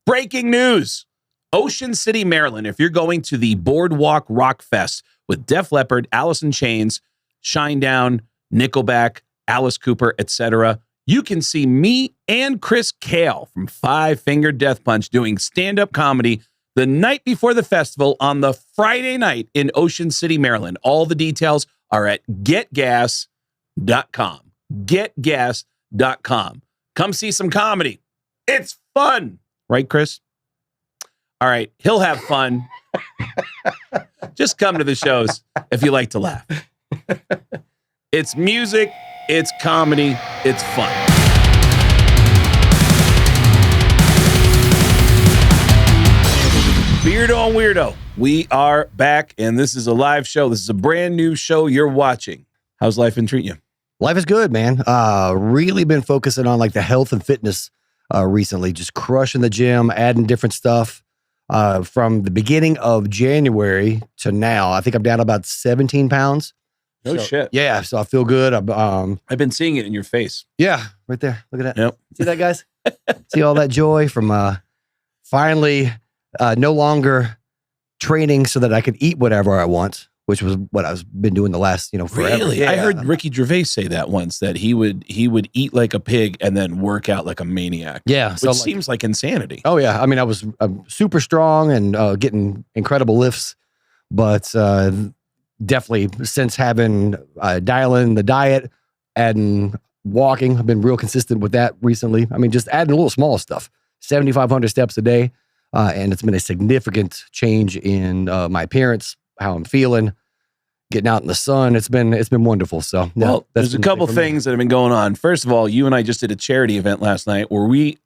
Breaking news. Ocean City, Maryland. If you're going to the Boardwalk Rock Fest with Def Leppard, Alice in Chains, Shinedown, Nickelback, Alice Cooper, etc., you can see me and Chris Kale from Five Finger Death Punch doing stand-up comedy the night before the festival on the Friday night in Ocean City, Maryland. All the details are at getgas.com. Getgas.com. Come see some comedy. It's fun. Right, Chris? All right. He'll have fun. Just come to the shows if you like to laugh. It's music. It's comedy. It's fun. Beardo and Weirdo. We are back, and this is a live show. This is a brand new show you're watching. How's life been treating you? Life is good, man. Really been focusing on like the health and fitness recently. Just crushing the gym, adding different stuff. From the beginning of January to now, I think I'm down about 17 pounds. No shit. Yeah, so I feel good. I've been seeing it in your face. Yeah, right there. Look at that. Yep. See that, guys? See all that joy from finally no longer training so that I could eat whatever I want, which was what I've been doing the last, forever. Really? Yeah. I heard Ricky Gervais say that once, that he would eat like a pig and then work out like a maniac. Yeah. Which seems like insanity. Oh, yeah. I mean, I was super strong and getting incredible lifts, but definitely since having dialing the diet, adding walking, I've been real consistent with that recently. I mean, just adding a little small stuff, 7,500 steps a day. And it's been a significant change in my appearance, how I'm feeling, getting out in the sun. It's been wonderful. So, well, there's a couple things that have been going on. First of all, you and I just did a charity event last night where we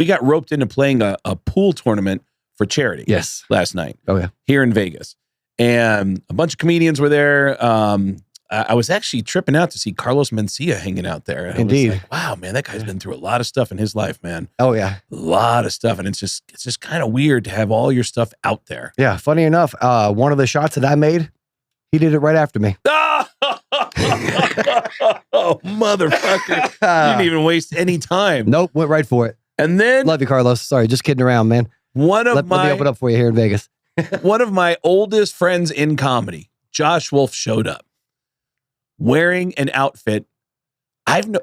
got roped into playing a pool tournament for charity. Yes. Last night. Oh, yeah. Here in Vegas. And a bunch of comedians were there. I was actually tripping out to see Carlos Mencia hanging out there. And Indeed. I was like, wow, man, that guy's been through a lot of stuff in his life, man. Oh, yeah. A lot of stuff. And it's just kind of weird to have all your stuff out there. Yeah. Funny enough, one of the shots that I made, he did it right after me. Oh, motherfucker. You didn't even waste any time. Nope. Went right for it. And then... Love you, Carlos. Sorry. Just kidding around, man. Let me open up for you here in Vegas. One of my oldest friends in comedy, Josh Wolf, showed up wearing an outfit.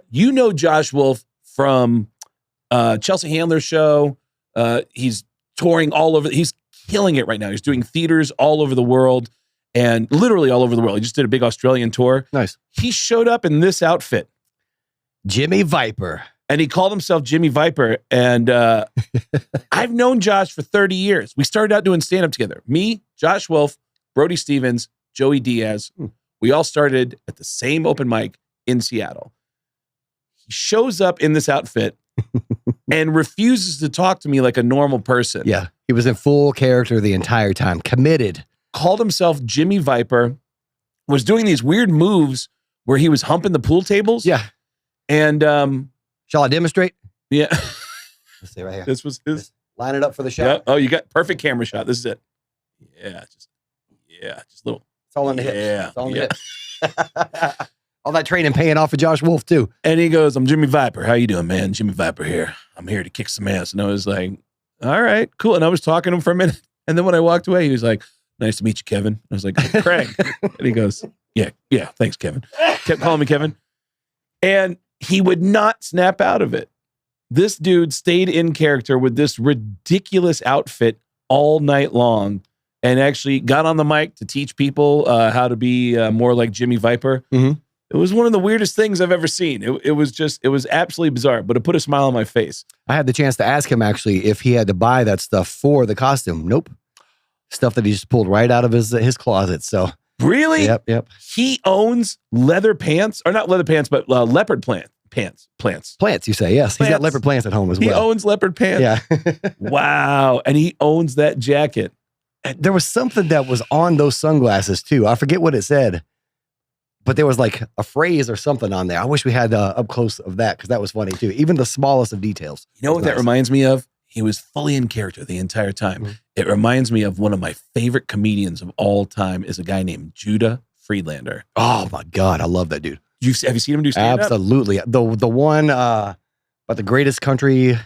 You know Josh Wolf from Chelsea Handler's show. He's touring all over. He's killing it right now. He's doing theaters all over the world and literally all over the world. He just did a big Australian tour. Nice. He showed up in this outfit. Jimmy Viper. And he called himself Jimmy Viper. And I've known Josh for 30 years. We started out doing stand-up together. Me, Josh Wolf, Brody Stevens, Joey Diaz. We all started at the same open mic in Seattle. He shows up in this outfit and refuses to talk to me like a normal person. Yeah. He was in full character the entire time. Committed. Called himself Jimmy Viper. Was doing these weird moves where he was humping the pool tables. Yeah. And shall I demonstrate? Yeah. Let's see right here. This was his. Just line it up for the shot. Yeah. Oh, you got perfect camera shot. This is it. Yeah. Just little. It's all in the hips. Yeah. It's all in the hips. All that training paying off for Josh Wolf too. And he goes, I'm Jimmy Viper. How you doing, man? Jimmy Viper here. I'm here to kick some ass. And I was like, all right, cool. And I was talking to him for a minute. And then when I walked away, he was like, nice to meet you, Kevin. I was like, Craig. And he goes, yeah, thanks, Kevin. Kept calling me Kevin. And he would not snap out of it. This dude stayed in character with this ridiculous outfit all night long and actually got on the mic to teach people how to be more like Jimmy Viper. Mm-hmm. It was one of the weirdest things I've ever seen. It was absolutely bizarre, but it put a smile on my face. I had the chance to ask him actually if he had to buy that stuff for the costume. Nope. Stuff that he just pulled right out of his closet. So really? Yep. He owns leather pants, or not leather pants, but leopard plants. Plants, you say? Yes. He's got leopard plants at home as well. He owns leopard pants. Yeah. Wow. And he owns that jacket. There was something that was on those sunglasses too. I forget what it said, but there was like a phrase or something on there. I wish we had up close of that because that was funny too. Even the smallest of details. You know what that reminds me of? He was fully in character the entire time. Mm-hmm. It reminds me of one of my favorite comedians of all time is a guy named Judah Friedlander. Oh my God. I love that dude. Have you seen him do stand-up? Absolutely. The one about the greatest country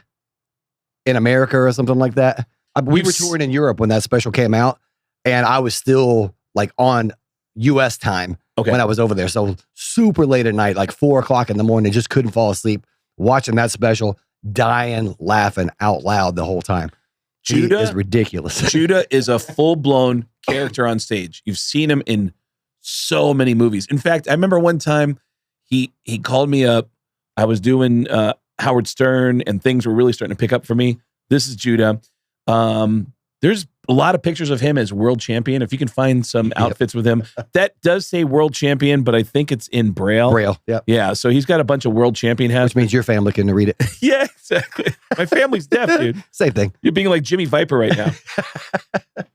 in America or something like that. We were touring in Europe when that special came out, and I was still like on U.S. time when I was over there. So super late at night, like 4 o'clock in the morning, just couldn't fall asleep watching that special, dying, laughing out loud the whole time. Judah is ridiculous. Judah is a full-blown character on stage. You've seen him in so many movies. In fact, I remember one time he called me up. I was doing Howard Stern, and things were really starting to pick up for me. This is Judah. There's a lot of pictures of him as world champion. If you can find some outfits with him, that does say world champion, but I think it's in Braille. Braille, yeah. So he's got a bunch of world champion hats. Which means your family can read it. Yeah, exactly. My family's deaf, dude. Same thing. You're being like Jimmy Viper right now.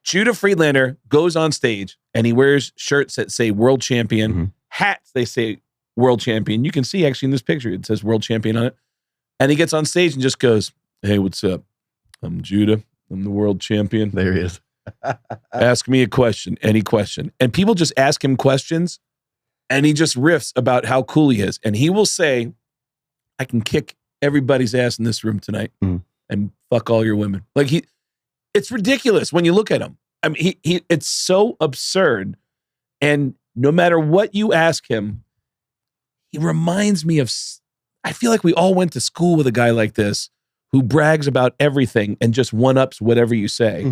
Judah Friedlander goes on stage and he wears shirts that say world champion, hats they say world champion. You can see actually in this picture, it says world champion on it. And he gets on stage and just goes, "Hey, what's up? I'm Judah. I'm the world champion." There he is. Ask me a question, any question. And people just ask him questions and he just riffs about how cool he is. And he will say, "I can kick everybody's ass in this room tonight and fuck all your women." Like it's ridiculous when you look at him. I mean, it's so absurd. And no matter what you ask him, he reminds me of, I feel like we all went to school with a guy like this who brags about everything and just one-ups whatever you say.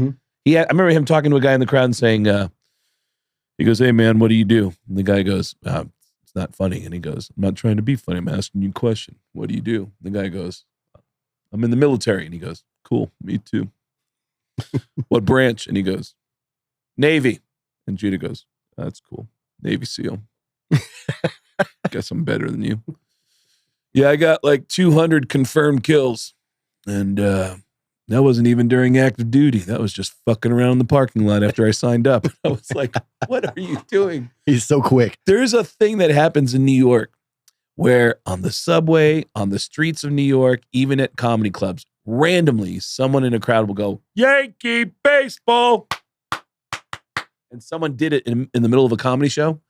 I remember him talking to a guy in the crowd and saying, he goes, "Hey man, what do you do?" And the guy goes, "It's not funny." And he goes, "I'm not trying to be funny. I'm asking you a question. What do you do?" And the guy goes, "I'm in the military." And he goes, "Cool, me too." "What branch?" And he goes, "Navy." And Judah goes, "That's cool. Navy SEAL." "Guess I'm better than you." "Yeah, I got like 200 confirmed kills. And that wasn't even during active duty. That was just fucking around in the parking lot after I signed up." I was like, what are you doing? He's so quick. There's a thing that happens in New York where on the subway, on the streets of New York, even at comedy clubs, randomly someone in a crowd will go, "Yankee baseball." And someone did it in the middle of a comedy show.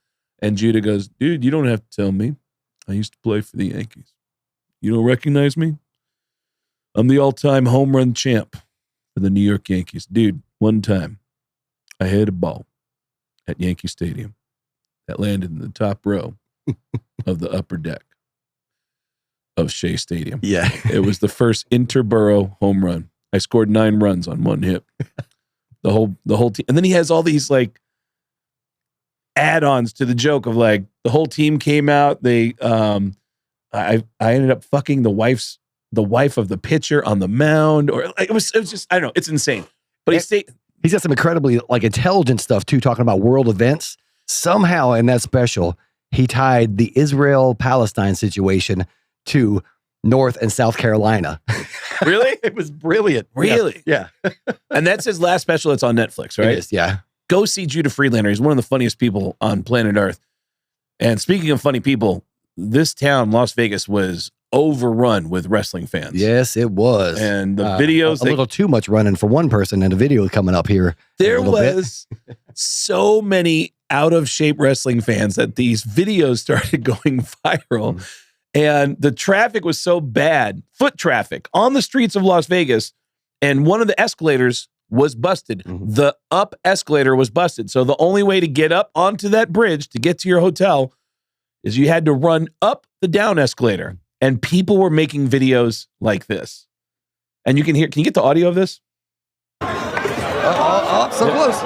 And Judah goes, "Dude, you don't have to tell me. I used to play for the Yankees. You don't recognize me? I'm the all-time home run champ for the New York Yankees." Dude, one time I hit a ball at Yankee Stadium that landed in the top row of the upper deck of Shea Stadium. Yeah. It was the first interborough home run. I scored 9 runs on one hit. The whole team. And then he has all these like add-ons to the joke of like the whole team came out. They I ended up fucking the wife of the pitcher on the mound, or like, it was just, I don't know, it's insane. But he's got some incredibly like intelligent stuff too, talking about world events. Somehow in that special, he tied the Israel-Palestine situation to North and South Carolina. Really? It was brilliant. Really? Yeah. And that's his last special that's on Netflix, right? It is, yeah. Go see Judah Friedlander. He's one of the funniest people on planet Earth. And speaking of funny people, this town, Las Vegas, was overrun with wrestling fans. Yes, it was. And the videos... A little too much running for one person, and a video coming up here. There was so many out-of-shape wrestling fans that these videos started going viral. And the traffic was so bad, foot traffic, on the streets of Las Vegas, and one of the escalators was busted. The up escalator was busted. So the only way to get up onto that bridge to get to your hotel is you had to run up the down escalator. And people were making videos like this. And you can hear, can you get the audio of this? So close.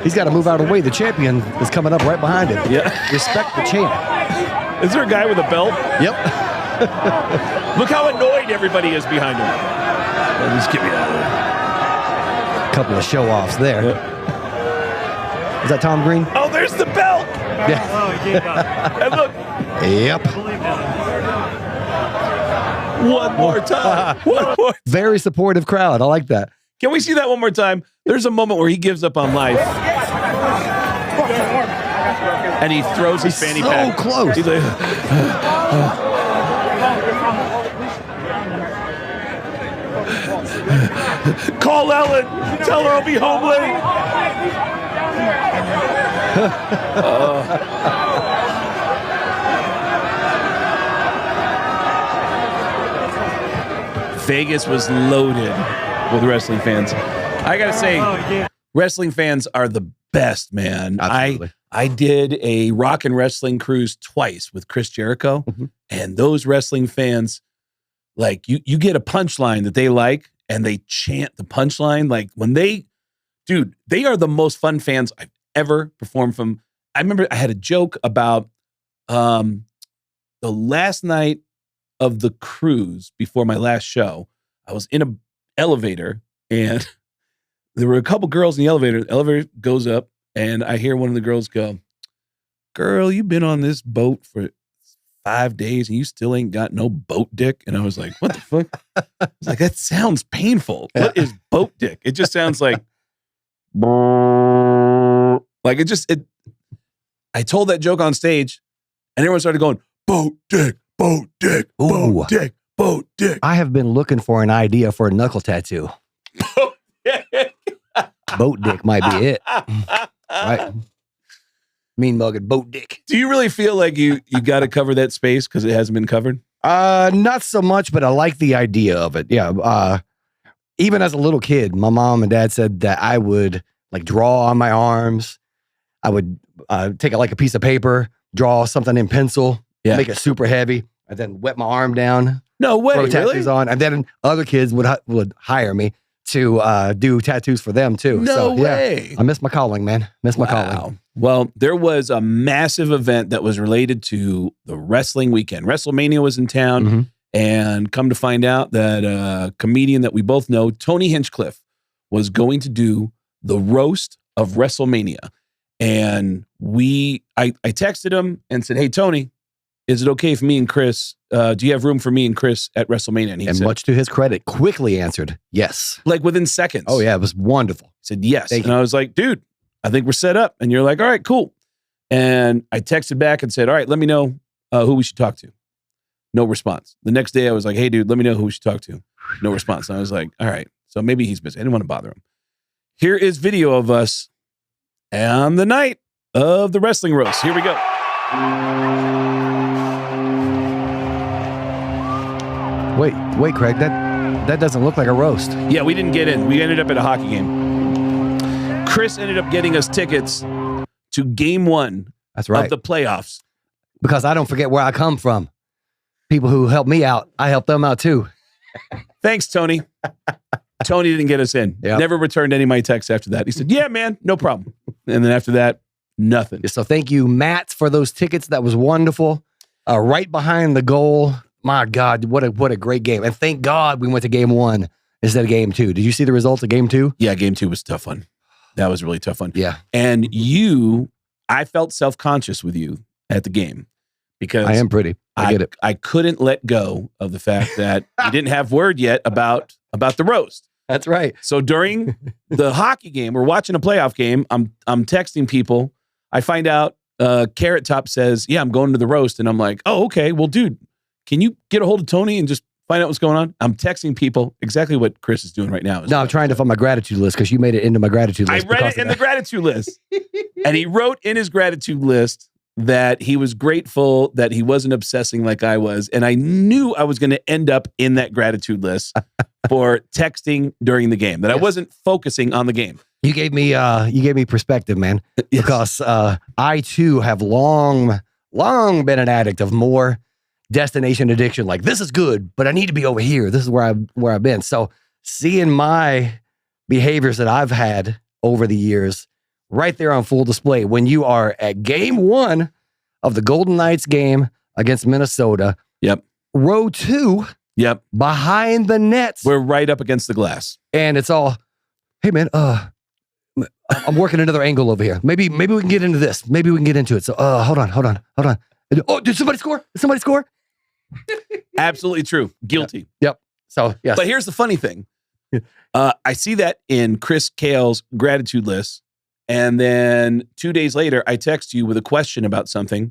He's got to move out of the way. The champion is coming up right behind him. Yeah. Respect the champ. Is there a guy with a belt? Yep. Look how annoyed everybody is behind him. Oh, just get me out of there. Couple of show-offs there. Yep. Is that Tom Green? Oh, there's the belt. Yeah. And look. Yep. One more time. One more. Very supportive crowd. I like that. Can we see that one more time? There's a moment where he gives up on life. And he throws his fanny pack. So close. He's like, call Ellen. Tell her I'll be home late. Vegas was loaded with wrestling fans. I got to say, wrestling fans are the best, man. Absolutely. I did a rock and wrestling cruise twice with Chris Jericho, and those wrestling fans, like you get a punchline that they like, and they chant the punchline. Like when they are the most fun fans I've ever performed from. I remember I had a joke about the last night of the cruise before my last show. I was in an elevator, and there were a couple girls in the elevator. The elevator goes up, and I hear one of the girls go, "Girl, you've been on this boat for 5 days and you still ain't got no boat dick." And I was like, what the fuck? I was like, that sounds painful. What is boat dick? It just sounds like I told that joke on stage, and everyone started going, boat dick, boat dick, boat dick, boat dick. I have been looking for an idea for a knuckle tattoo. Boat dick might be it. Right? Mean mugging boat dick. Do you really feel like you got to cover that space because it hasn't been covered? Not so much, but I like the idea of it. Yeah. Even as a little kid, my mom and dad said that I would like draw on my arms. I would take like a piece of paper, draw something in pencil, make it super heavy, and then wet my arm down. No way, throw tattoos really? on, and then other kids would hire me to do tattoos for them too. No way. I miss my calling, man. Miss my calling. Well, there was a massive event that was related to the wrestling weekend. WrestleMania was in town, and come to find out that a comedian that we both know, Tony Hinchcliffe, was going to do the roast of WrestleMania. And I texted him and said, "Hey, Tony, is it okay if me and Chris, do you have room for me and Chris at WrestleMania?" And he said, much to his credit, quickly answered, yes. Like within seconds. Oh, yeah, it was wonderful. He said, yes. Thank and you. I was like, dude, I think we're set up. And you're like, all right, cool. And I texted back and said, all right, let me know who we should talk to. No response. The next day I was like, hey, dude, let me know who we should talk to. No response. And I was like, all right, so maybe he's busy. I didn't want to bother him. Here is video of us on the night of the wrestling roast. Here we go. Wait, Craig, that doesn't look like a roast. Yeah, we didn't get in. We ended up at a hockey game. Chris ended up getting us tickets to game 1 That's right. of the playoffs. Because I don't forget where I come from. People who help me out, I help them out too. Thanks, Tony. Tony didn't get us in. Yep. Never returned any of my texts after that. He said, yeah, man, no problem. And then after that, nothing. So thank you, Matt, for those tickets. That was wonderful. Right behind the goal. My God, what a great game. And thank God we went to game 1 instead of game 2. Did you see the results of game 2? Yeah, game 2 was a tough one. That was really tough one. Yeah. And I felt self-conscious with you at the game because I am pretty. I get it. I couldn't let go of the fact that you didn't have word yet about the roast. That's right. So during the hockey game, we're watching a playoff game. I'm texting people. I find out Carrot Top says, yeah, I'm going to the roast. And I'm like, oh, okay. Well, dude, can you get a hold of Tony and just find out what's going on? I'm texting people exactly what Chris is doing right now. No, I'm trying to find my gratitude list because you made it into my gratitude list. I read it in the gratitude list. And he wrote in his gratitude list that he was grateful that he wasn't obsessing like I was. And I knew I was going to end up in that gratitude list for texting during the game, that I wasn't focusing on the game. You gave me perspective, man, because I too have long been an addict of more destination addiction. Like, this is good, but I need to be over here. This is where I've been. So seeing my behaviors that I've had over the years right there on full display when you are at game 1 of the Golden Knights game against Minnesota. Yep. Row 2. Yep. Behind the nets. We're right up against the glass. And it's all, hey man, I'm working another angle over here. Maybe we can get into this. Maybe we can get into it. So hold on. Oh, did somebody score? Did somebody score? Absolutely true. Guilty. Yep. So yes. But here's the funny thing. I see that in Chris Kale's gratitude list. And then 2 days later, I text you with a question about something.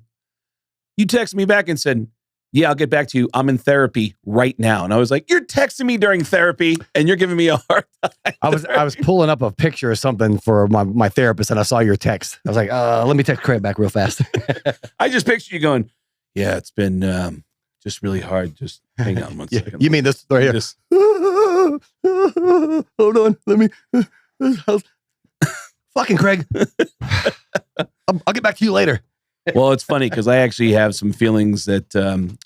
You text me back and said, yeah, I'll get back to you. I'm in therapy right now. And I was like, you're texting me during therapy and you're giving me a hard time. I was pulling up a picture or something for my therapist and I saw your text. I was like, let me text Craig back real fast. I just pictured you going, yeah, it's been just really hard. Just hang on one second. You mean this right here? Hold on. Let me. Fucking Craig. I'll get back to you later. Well, it's funny because I actually have some feelings that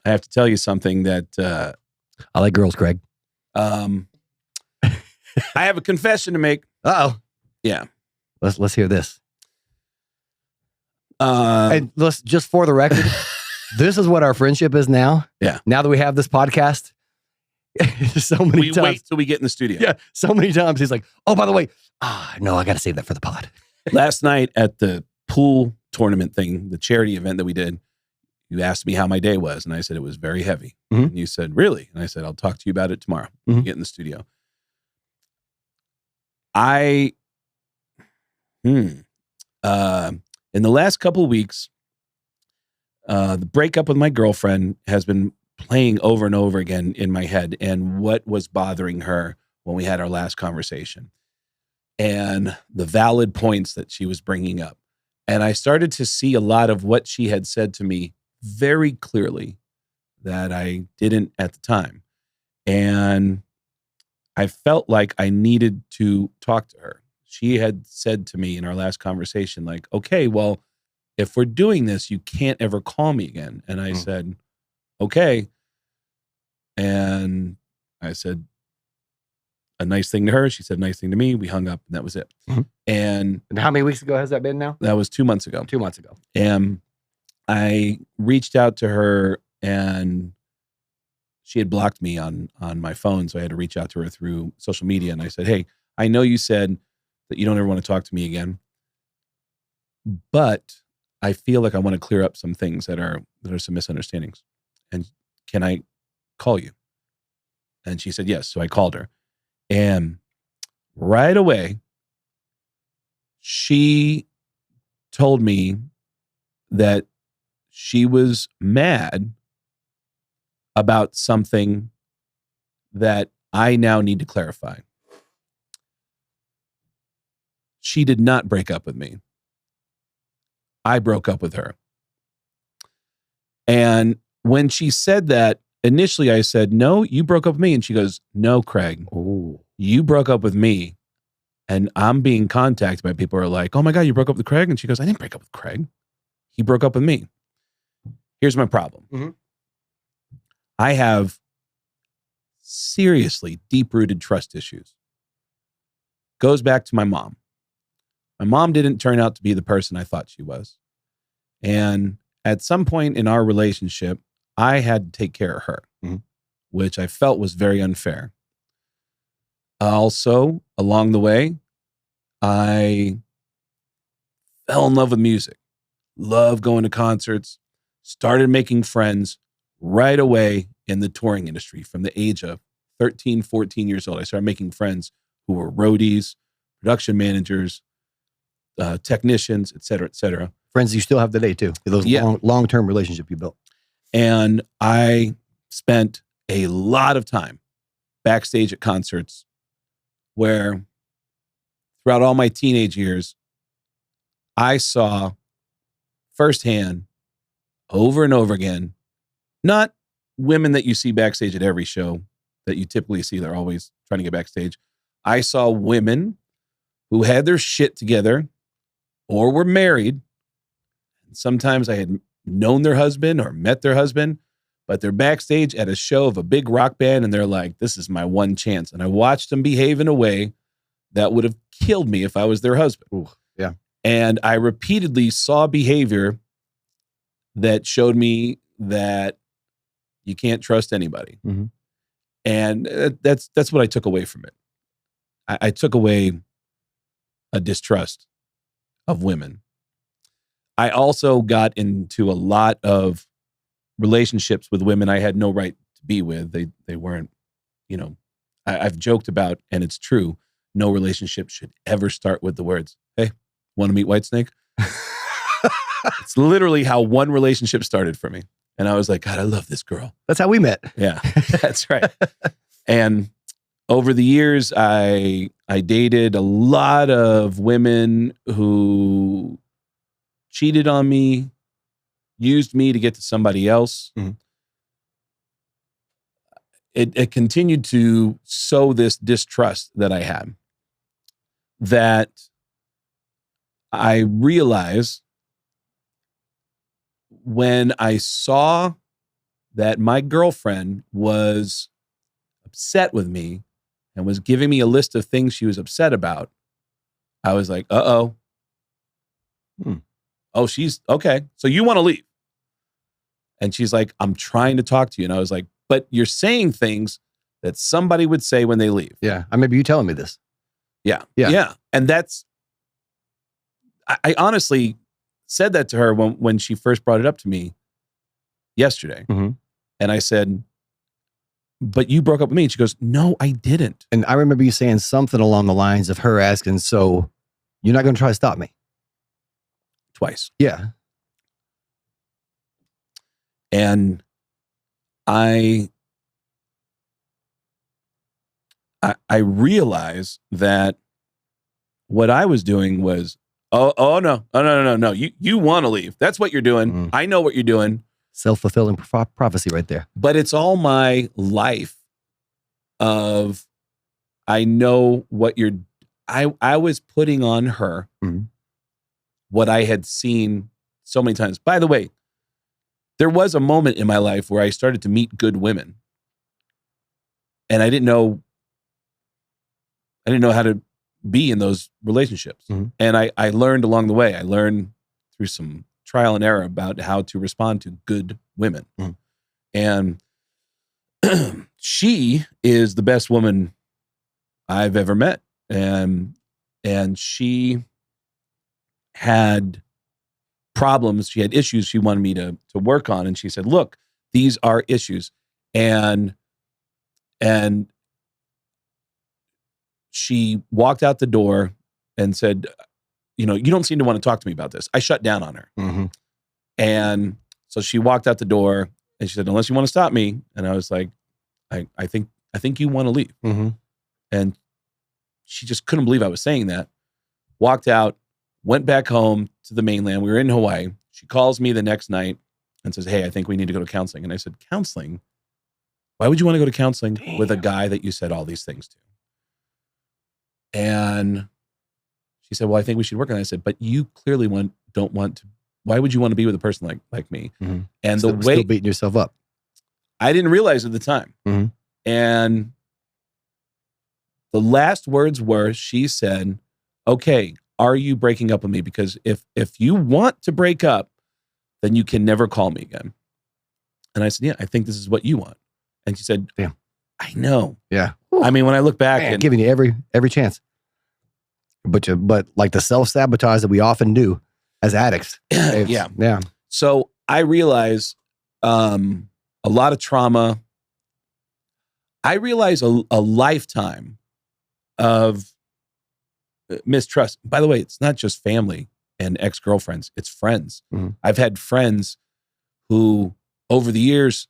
I have to tell you something that I like girls, Craig. I have a confession to make. Uh-oh. Yeah. Let's hear this. And let's just for the record, this is what our friendship is now. Yeah. Now that we have this podcast, so many times. We wait till we get in the studio. Yeah. So many times he's like, oh, by the way, no, I got to save that for the pod. Last night at the pool tournament thing, the charity event that we did, you asked me how my day was. And I said, it was very heavy. Mm-hmm. And you said, really? And I said, I'll talk to you about it tomorrow. Mm-hmm. Get in the studio. In the last couple of weeks, the breakup with my girlfriend has been playing over and over again in my head, and what was bothering her when we had our last conversation and the valid points that she was bringing up. And I started to see a lot of what she had said to me very clearly that I didn't at the time. And I felt like I needed to talk to her. She had said to me in our last conversation, like, okay, well, if we're doing this, you can't ever call me again. And I said, okay. And I said a nice thing to her. She said a nice thing to me. We hung up and that was it. Mm-hmm. And how many weeks ago has that been now? That was 2 months ago. 2 months ago. And I reached out to her and she had blocked me on my phone. So I had to reach out to her through social media. And I said, hey, I know you said that you don't ever want to talk to me again, but I feel like I want to clear up some things that are some misunderstandings. And can I call you? And she said, yes. So I called her. And right away, she told me that she was mad about something that I now need to clarify. She did not break up with me. I broke up with her. And when she said that, initially I said, no, you broke up with me. And she goes, no, Craig, you broke up with me. And I'm being contacted by people who are like, oh my God, you broke up with Craig? And she goes, I didn't break up with Craig. He broke up with me. Here's my problem. Mm-hmm. I have seriously deep-rooted trust issues. Goes back to my mom. My mom didn't turn out to be the person I thought she was. And at some point in our relationship, I had to take care of her, which I felt was very unfair. Also, along the way, I fell in love with music, loved going to concerts, started making friends right away in the touring industry. From the age of 13, 14 years old, I started making friends who were roadies, production managers, technicians, et cetera, et cetera. Friends you still have today too. Those long-term relationship you built. And I spent a lot of time backstage at concerts where throughout all my teenage years, I saw firsthand over and over again, not women that you see backstage at every show that you typically see. They're always trying to get backstage. I saw women who had their shit together or were married. Sometimes I had known their husband or met their husband, but they're backstage at a show of a big rock band and they're like, this is my one chance. And I watched them behave in a way that would have killed me if I was their husband. Ooh, yeah. And I repeatedly saw behavior that showed me that you can't trust anybody. Mm-hmm. And that's what I took away from it. I took away a distrust of women. I also got into a lot of relationships with women I had no right to be with. They weren't, I've joked about, and it's true, no relationship should ever start with the words, hey, want to meet Whitesnake? It's literally how one relationship started for me. And I was like, God, I love this girl. That's how we met. Yeah, that's right. And over the years, I dated a lot of women who cheated on me, used me to get to somebody else. Mm-hmm. it continued to sow this distrust that I had, that I realized when I saw that my girlfriend was upset with me and was giving me a list of things she was upset about, I was like, uh-oh. Oh, she's okay. So you want to leave. And she's like, I'm trying to talk to you. And I was like, but you're saying things that somebody would say when they leave. Yeah. I remember you telling me this. Yeah. And that's, I honestly said that to her when she first brought it up to me yesterday. Mm-hmm. And I said, but you broke up with me. And she goes, no, I didn't. And I remember you saying something along the lines of her asking, so you're not going to try to stop me? Twice. Yeah. And I realized that what I was doing was, no. You want to leave. That's what you're doing. I know what you're doing. Self-fulfilling prophecy right there. But it's all my life of, I know what you're, I was putting on her what I had seen so many times. By the way, there was a moment in my life where I started to meet good women. And I didn't know how to be in those relationships. And I learned along the way. I learned through some trial and error about how to respond to good women. And she is the best woman I've ever met. And she had problems. She had issues she wanted me to work on. And she said, look, these are issues. And she walked out the door and said, you don't seem to want to talk to me about this. I shut down on her. And so she walked out the door and she said, unless you want to stop me. And I was like, I think you want to leave. And she just couldn't believe I was saying that. Walked out, went back home to the mainland. We were in Hawaii. She calls me the next night and says, hey, I think we need to go to counseling. And I said, counseling? Why would you want to go to counseling with a guy that you said all these things to? And she said, well, I think we should work on it. I said, but you clearly don't want to. Why would you want to be with a person like me? And still beating yourself up. I didn't realize at the time. And the last words were, she said, okay, are you breaking up with me? Because if you want to break up, then you can never call me again. And I said, yeah, I think this is what you want. And she said, damn, I know. Yeah. I mean, when I look back, and giving you every chance, but like the self-sabotage that we often do as addicts. Yeah. So I realize a lot of trauma. I realize a lifetime of mistrust. By the way, it's not just family and ex-girlfriends, it's friends. I've had friends who over the years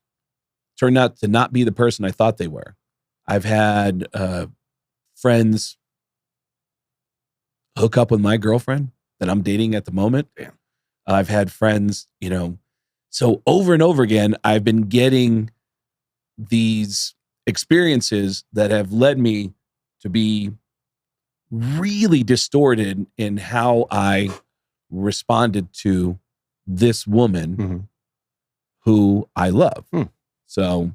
turned out to not be the person I thought they were. I've had friends hook up with my girlfriend that I'm dating at the moment. Damn. I've had friends, so over and over again, I've been getting these experiences that have led me to be really distorted in how I responded to this woman who I love. So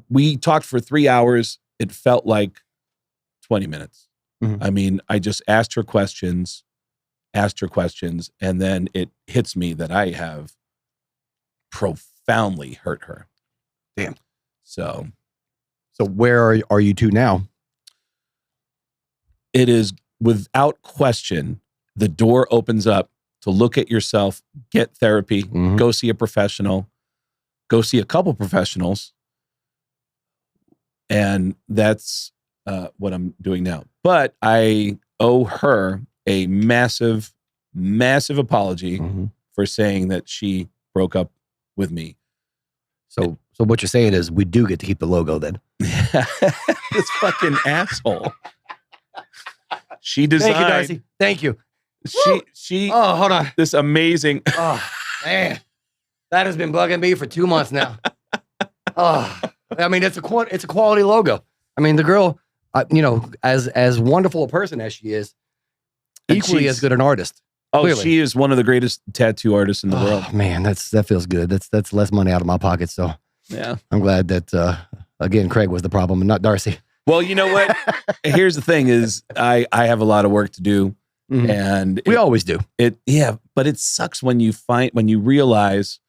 we talked for 3 hours. It felt like 20 minutes. I mean, I just asked her questions, and then it hits me that I have profoundly hurt her. Damn. So where are you two now? It is without question, the door opens up to look at yourself, get therapy, go see a professional, go see a couple professionals. And that's what I'm doing now. But I owe her a massive, massive apology for saying that she broke up with me. So what you're saying is we do get to keep the logo then. This fucking asshole. She designed. Thank you, Darcy. Thank you. She. Oh, hold on. This amazing. Oh, man. That has been bugging me for 2 months now. Oh, I mean, it's a quality logo. I mean, the girl, as wonderful a person as she is, equally as good an artist. Oh, clearly. She is one of the greatest tattoo artists in the world. Man, that feels good. That's less money out of my pocket. So yeah, I'm glad that again, Craig was the problem and not Darcy. Well, you know what? Here's the thing: is I have a lot of work to do, and we always do. But it sucks when you realize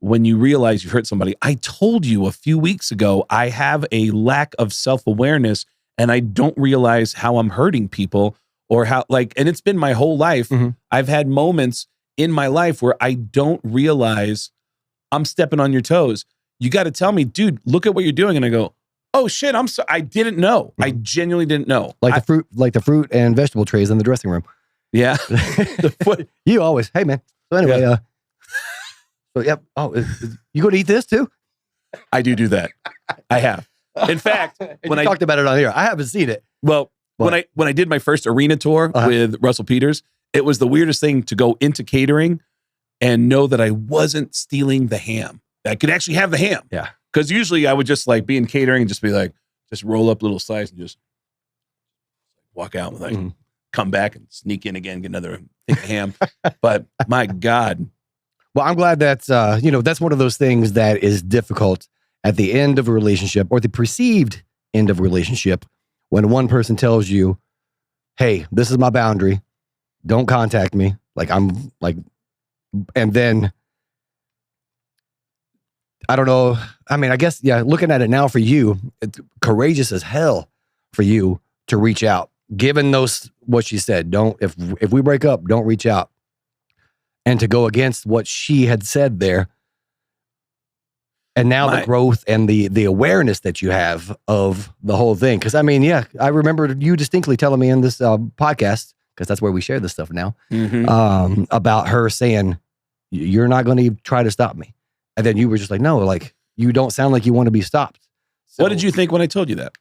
you've hurt somebody. I told you a few weeks ago I have a lack of self-awareness, and I don't realize how I'm hurting people. Or how, and it's been my whole life. I've had moments in my life where I don't realize I'm stepping on your toes. You got to tell me, dude, look at what you're doing. And I go, oh shit, I'm sorry. I didn't know. I genuinely didn't know. The fruit and vegetable trays in the dressing room. Yeah. You always, hey man. So anyway, you going to eat this too? I do that. I have. In fact, when I talked about it on here, I haven't seen it. Well, when I did my first arena tour with Russell Peters, it was the weirdest thing to go into catering and know that I wasn't stealing the ham. I could actually have the ham. Yeah. Because usually I would just be in catering and just be like, just roll up little slice and just walk out and come back and sneak in again, get another thing of ham. But my God. Well, I'm glad that, that's one of those things that is difficult at the end of a relationship or the perceived end of a relationship. When one person tells you, hey, this is my boundary, don't contact me. And then, I don't know. I mean, I guess, looking at it now for you, it's courageous as hell for you to reach out, given what she said, if we break up, don't reach out. And to go against what she had said there. And now the growth and the awareness that you have of the whole thing. Because, I mean, I remember you distinctly telling me in this podcast, because that's where we share this stuff now, about her saying, you're not going to try to stop me. And then you were just like, no, you don't sound like you want to be stopped. So, what did you think when I told you that?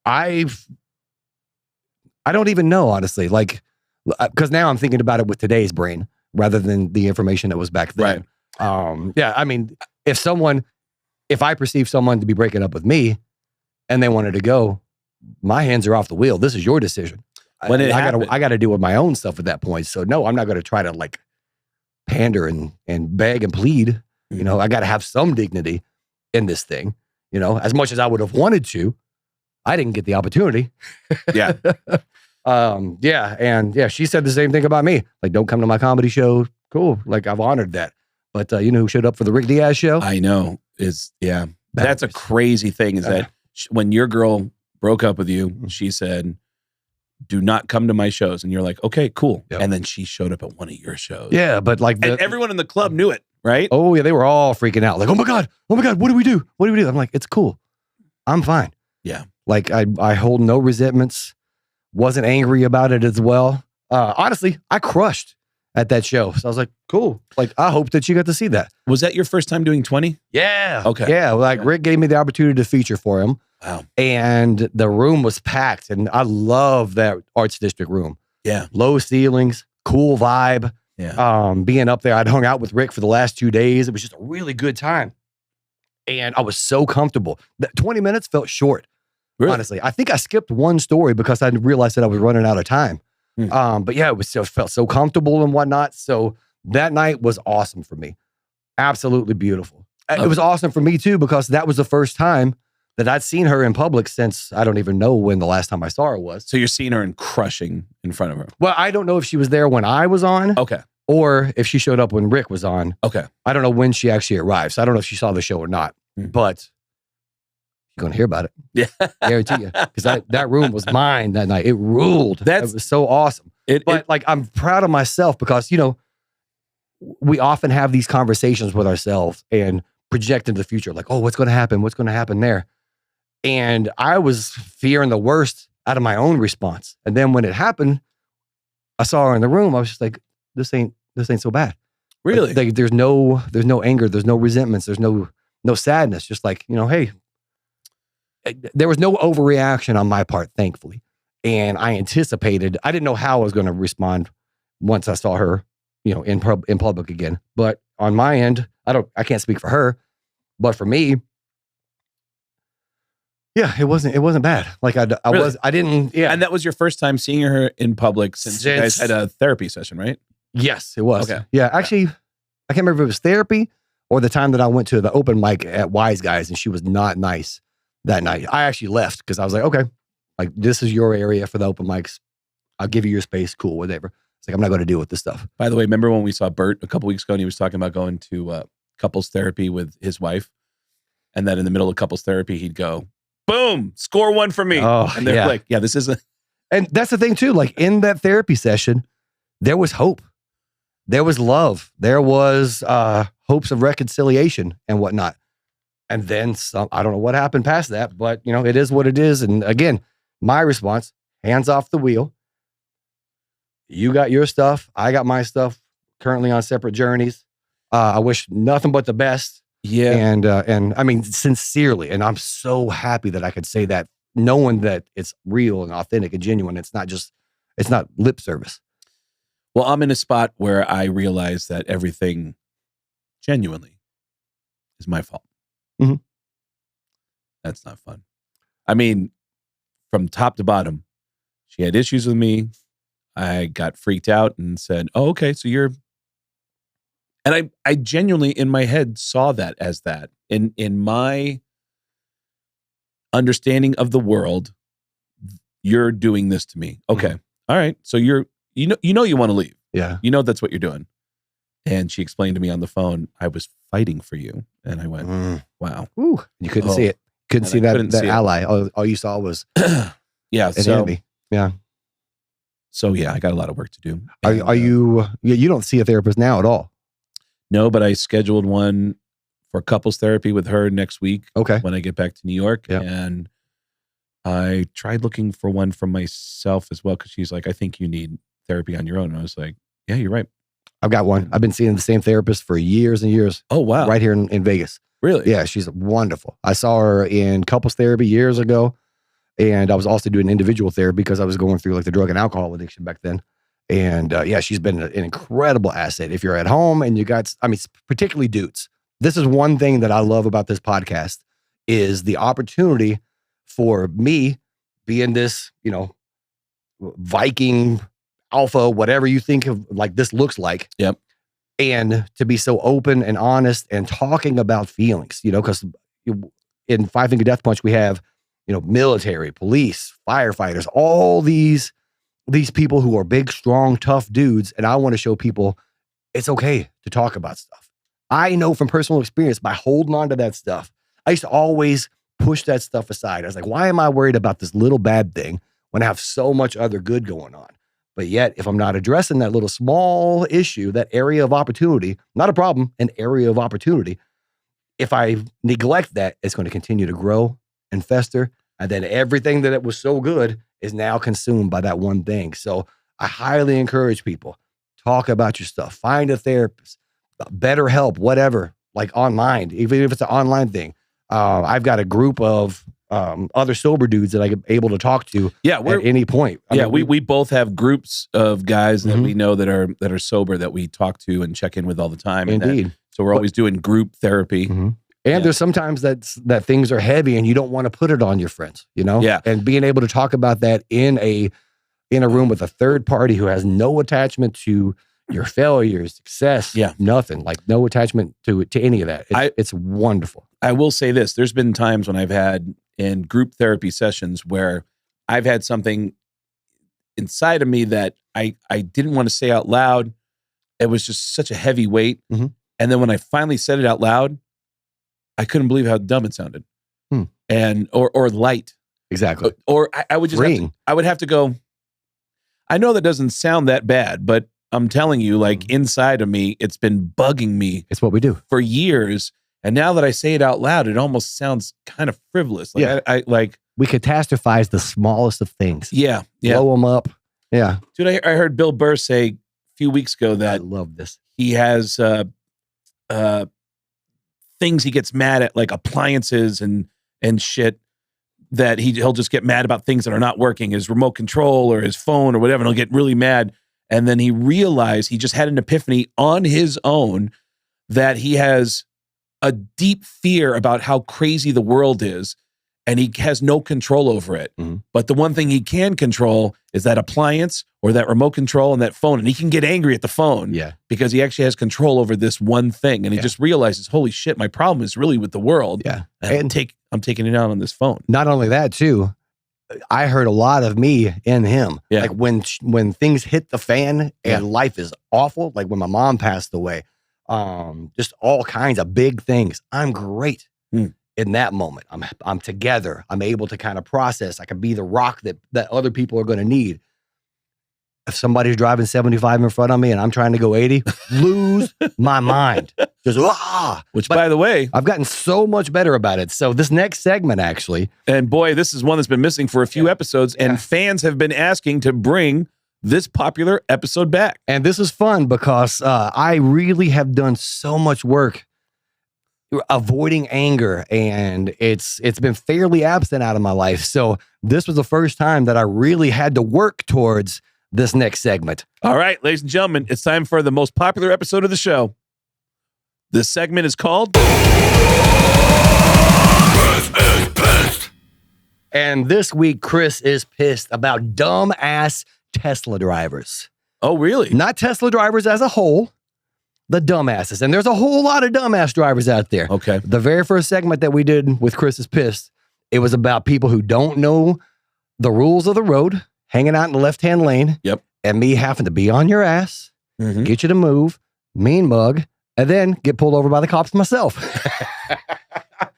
I don't even know, honestly. Because now I'm thinking about it with today's brain rather than the information that was back then. Right. I mean, if I perceive someone to be breaking up with me and they wanted to go, my hands are off the wheel. This is your decision. I got to deal with my own stuff at that point. So no, I'm not going to try to pander and beg and plead. I got to have some dignity in this thing. As much as I would have wanted to, I didn't get the opportunity. Yeah. She said the same thing about me. Don't come to my comedy show. Cool. I've honored that. But you know who showed up for the Rick Diaz show? I know. That's a crazy thing is that when your girl broke up with you, she said, do not come to my shows. And you're like, okay, cool. Yep. And then she showed up at one of your shows. Yeah, but and everyone in the club knew it, right? Oh, yeah, they were all freaking out. Oh my God, what do we do? I'm like, it's cool. I'm fine. Yeah. I hold no resentments. Wasn't angry about it as well. Honestly, I crushed at that show. So I was like, cool. I hope that you got to see that. Was that your first time doing 20? Yeah. Okay. Yeah. Rick gave me the opportunity to feature for him. Wow. And the room was packed. And I love that Arts District room. Yeah. Low ceilings, cool vibe. Yeah. Being up there, I'd hung out with Rick for the last 2 days. It was just a really good time. And I was so comfortable. That 20 minutes felt short. Really? Honestly. I think I skipped one story because I realized that I was running out of time. But yeah, it felt so comfortable and whatnot. So that night was awesome for me. Absolutely beautiful. It was awesome for me too, because that was the first time that I'd seen her in public since I don't even know when the last time I saw her was. So you're seeing her and crushing in front of her. Well, I don't know if she was there when I was on. Okay. Or if she showed up when Rick was on. Okay. I don't know when she actually arrived. So I don't know if she saw the show or not. But you're going to hear about it. Yeah. Guarantee you. Because that room was mine that night. It ruled. It was so awesome. I'm proud of myself because, we often have these conversations with ourselves and project into the future. What's going to happen? What's going to happen there? And I was fearing the worst out of my own response. And then when it happened, I saw her in the room. I was just like, this ain't so bad. Really? There's no anger. There's no resentments. There's no sadness. Just hey, there was no overreaction on my part, thankfully. And I didn't know how I was going to respond once I saw her in public again. But on my end, I can't speak for her, but for me, yeah, it wasn't bad. Like I didn't. Yeah. And that was your first time seeing her in public since you guys had a therapy session, right? Yes, it was. Okay. Yeah. Actually, I can't remember if it was therapy or the time that I went to the open mic at Wise Guys and she was not nice that night. I actually left because I was like, okay, like this is your area for the open mics. I'll give you your space. Cool, whatever. It's like, I'm not going to deal with this stuff. By the way, remember when we saw Bert a couple weeks ago and he was talking about going to couples therapy with his wife? And then in the middle of couples therapy, he'd go, boom, score one for me. Oh, and they're like, yeah, this isn't. And that's the thing too. Like in that therapy session, there was hope. There was love. There was hopes of reconciliation and whatnot. And then some, I don't know what happened past that, but it is what it is. And again, my response, hands off the wheel. You got your stuff. I got my stuff, currently on separate journeys. I wish nothing but the best. Yeah. And I mean, sincerely, and I'm so happy that I could say that, knowing that it's real and authentic and genuine. It's not lip service. Well, I'm in a spot where I realize that everything genuinely is my fault. Mm-hmm. That's not fun. I mean, from top to bottom, she had issues with me. I got freaked out and said, oh, okay, so you're... And I genuinely, in my head, saw that as that. In my understanding of the world, you're doing this to me. Okay. Mm-hmm. All right. So you want to leave. Yeah. That's what you're doing. And she explained to me on the phone, I was fighting for you. And I went, wow. Ooh, you couldn't see it. Couldn't see that ally. All you saw was yeah, an enemy. Yeah. So yeah, I got a lot of work to do. Are you don't see a therapist now at all? No, but I scheduled one for couples therapy with her next week. Okay. When I get back to New York. Yep. And I tried looking for one for myself as well, because she's like, I think you need therapy on your own. And I was like, yeah, you're right. I've got one. I've been seeing the same therapist for years and years. Oh, wow. Right here in Vegas. Really? Yeah, she's wonderful. I saw her in couples therapy years ago. And I was also doing individual therapy because I was going through like the drug and alcohol addiction back then. And yeah, she's been an incredible asset. If you're at home and you got, particularly dudes, this is one thing that I love about this podcast is the opportunity for me being this, Viking alpha, whatever you think of like this looks like. Yep. And to be so open and honest and talking about feelings, because in Five Finger Death Punch, we have, military, police, firefighters, all these people who are big, strong, tough dudes. And I want to show people it's okay to talk about stuff. I know from personal experience, by holding on to that stuff, I used to always push that stuff aside. I was like, why am I worried about this little bad thing when I have so much other good going on? But yet, if I'm not addressing that little small issue, that area of opportunity, not a problem, an area of opportunity, if I neglect that, it's going to continue to grow and fester. And then everything that it was so good is now consumed by that one thing. So I highly encourage people, talk about your stuff, find a therapist, better help, whatever, like online, even if it's an online thing. I've got a group of other sober dudes that I'm able to talk to at any point. We both have groups of guys that we know that are sober that we talk to and check in with all the time. Indeed. So we're always doing group therapy. Mm-hmm. And there's sometimes that things are heavy and you don't want to put it on your friends, Yeah. And being able to talk about that in a room with a third party who has no attachment to your failures, success, nothing, like no attachment to any of that. It's wonderful. I will say this. There's been times when I've had in group therapy sessions where I've had something inside of me that I didn't want to say out loud. It was just such a heavy weight. Mm-hmm. And then when I finally said it out loud, I couldn't believe how dumb it sounded. And, or light. Exactly. Or I would just have to go, I know that doesn't sound that bad, but I'm telling you, like inside of me, it's been bugging me. It's what we do for years. And now that I say it out loud, it almost sounds kind of frivolous. Like I we catastrophize the smallest of things. Yeah. Blow them up. Yeah. Dude, I heard Bill Burr say a few weeks ago that I love this. He has things he gets mad at, like appliances and shit, that he'll just get mad about things that are not working, his remote control or his phone or whatever, and he'll get really mad. And then he realized he just had an epiphany on his own that he has a deep fear about how crazy the world is, and he has no control over it. Mm-hmm. But the one thing he can control is that appliance or that remote control and that phone. And he can get angry at the phone because he actually has control over this one thing. And he just realizes, holy shit, my problem is really with the world. Yeah. And I'm taking it out on this phone. Not only that, too, I heard a lot of me in him. Yeah. Like when things hit the fan and life is awful, like when my mom passed away, just all kinds of big things. I'm great in that moment. I'm together. I'm able to kind of process. I can be the rock that other people are going to need. If somebody's driving 75 in front of me and I'm trying to go 80, lose my mind. Just Which, by the way, I've gotten so much better about it. So this next segment, actually, and boy, this is one that's been missing for a few episodes, and fans have been asking to bring this popular episode back. And this is fun because I really have done so much work avoiding anger, and it's been fairly absent out of my life. So this was the first time that I really had to work towards this next segment. All right, ladies and gentlemen, it's time for the most popular episode of the show. This segment is called Chris is Pissed. And this week, Chris is pissed about dumbass Tesla drivers. Oh, really? Not Tesla drivers as a whole, the dumbasses. And there's a whole lot of dumbass drivers out there. Okay. The very first segment that we did with Chris is Pissed, it was about people who don't know the rules of the road, hanging out in the left-hand lane. Yep. And me having to be on your ass, get you to move, mean mug, and then get pulled over by the cops myself.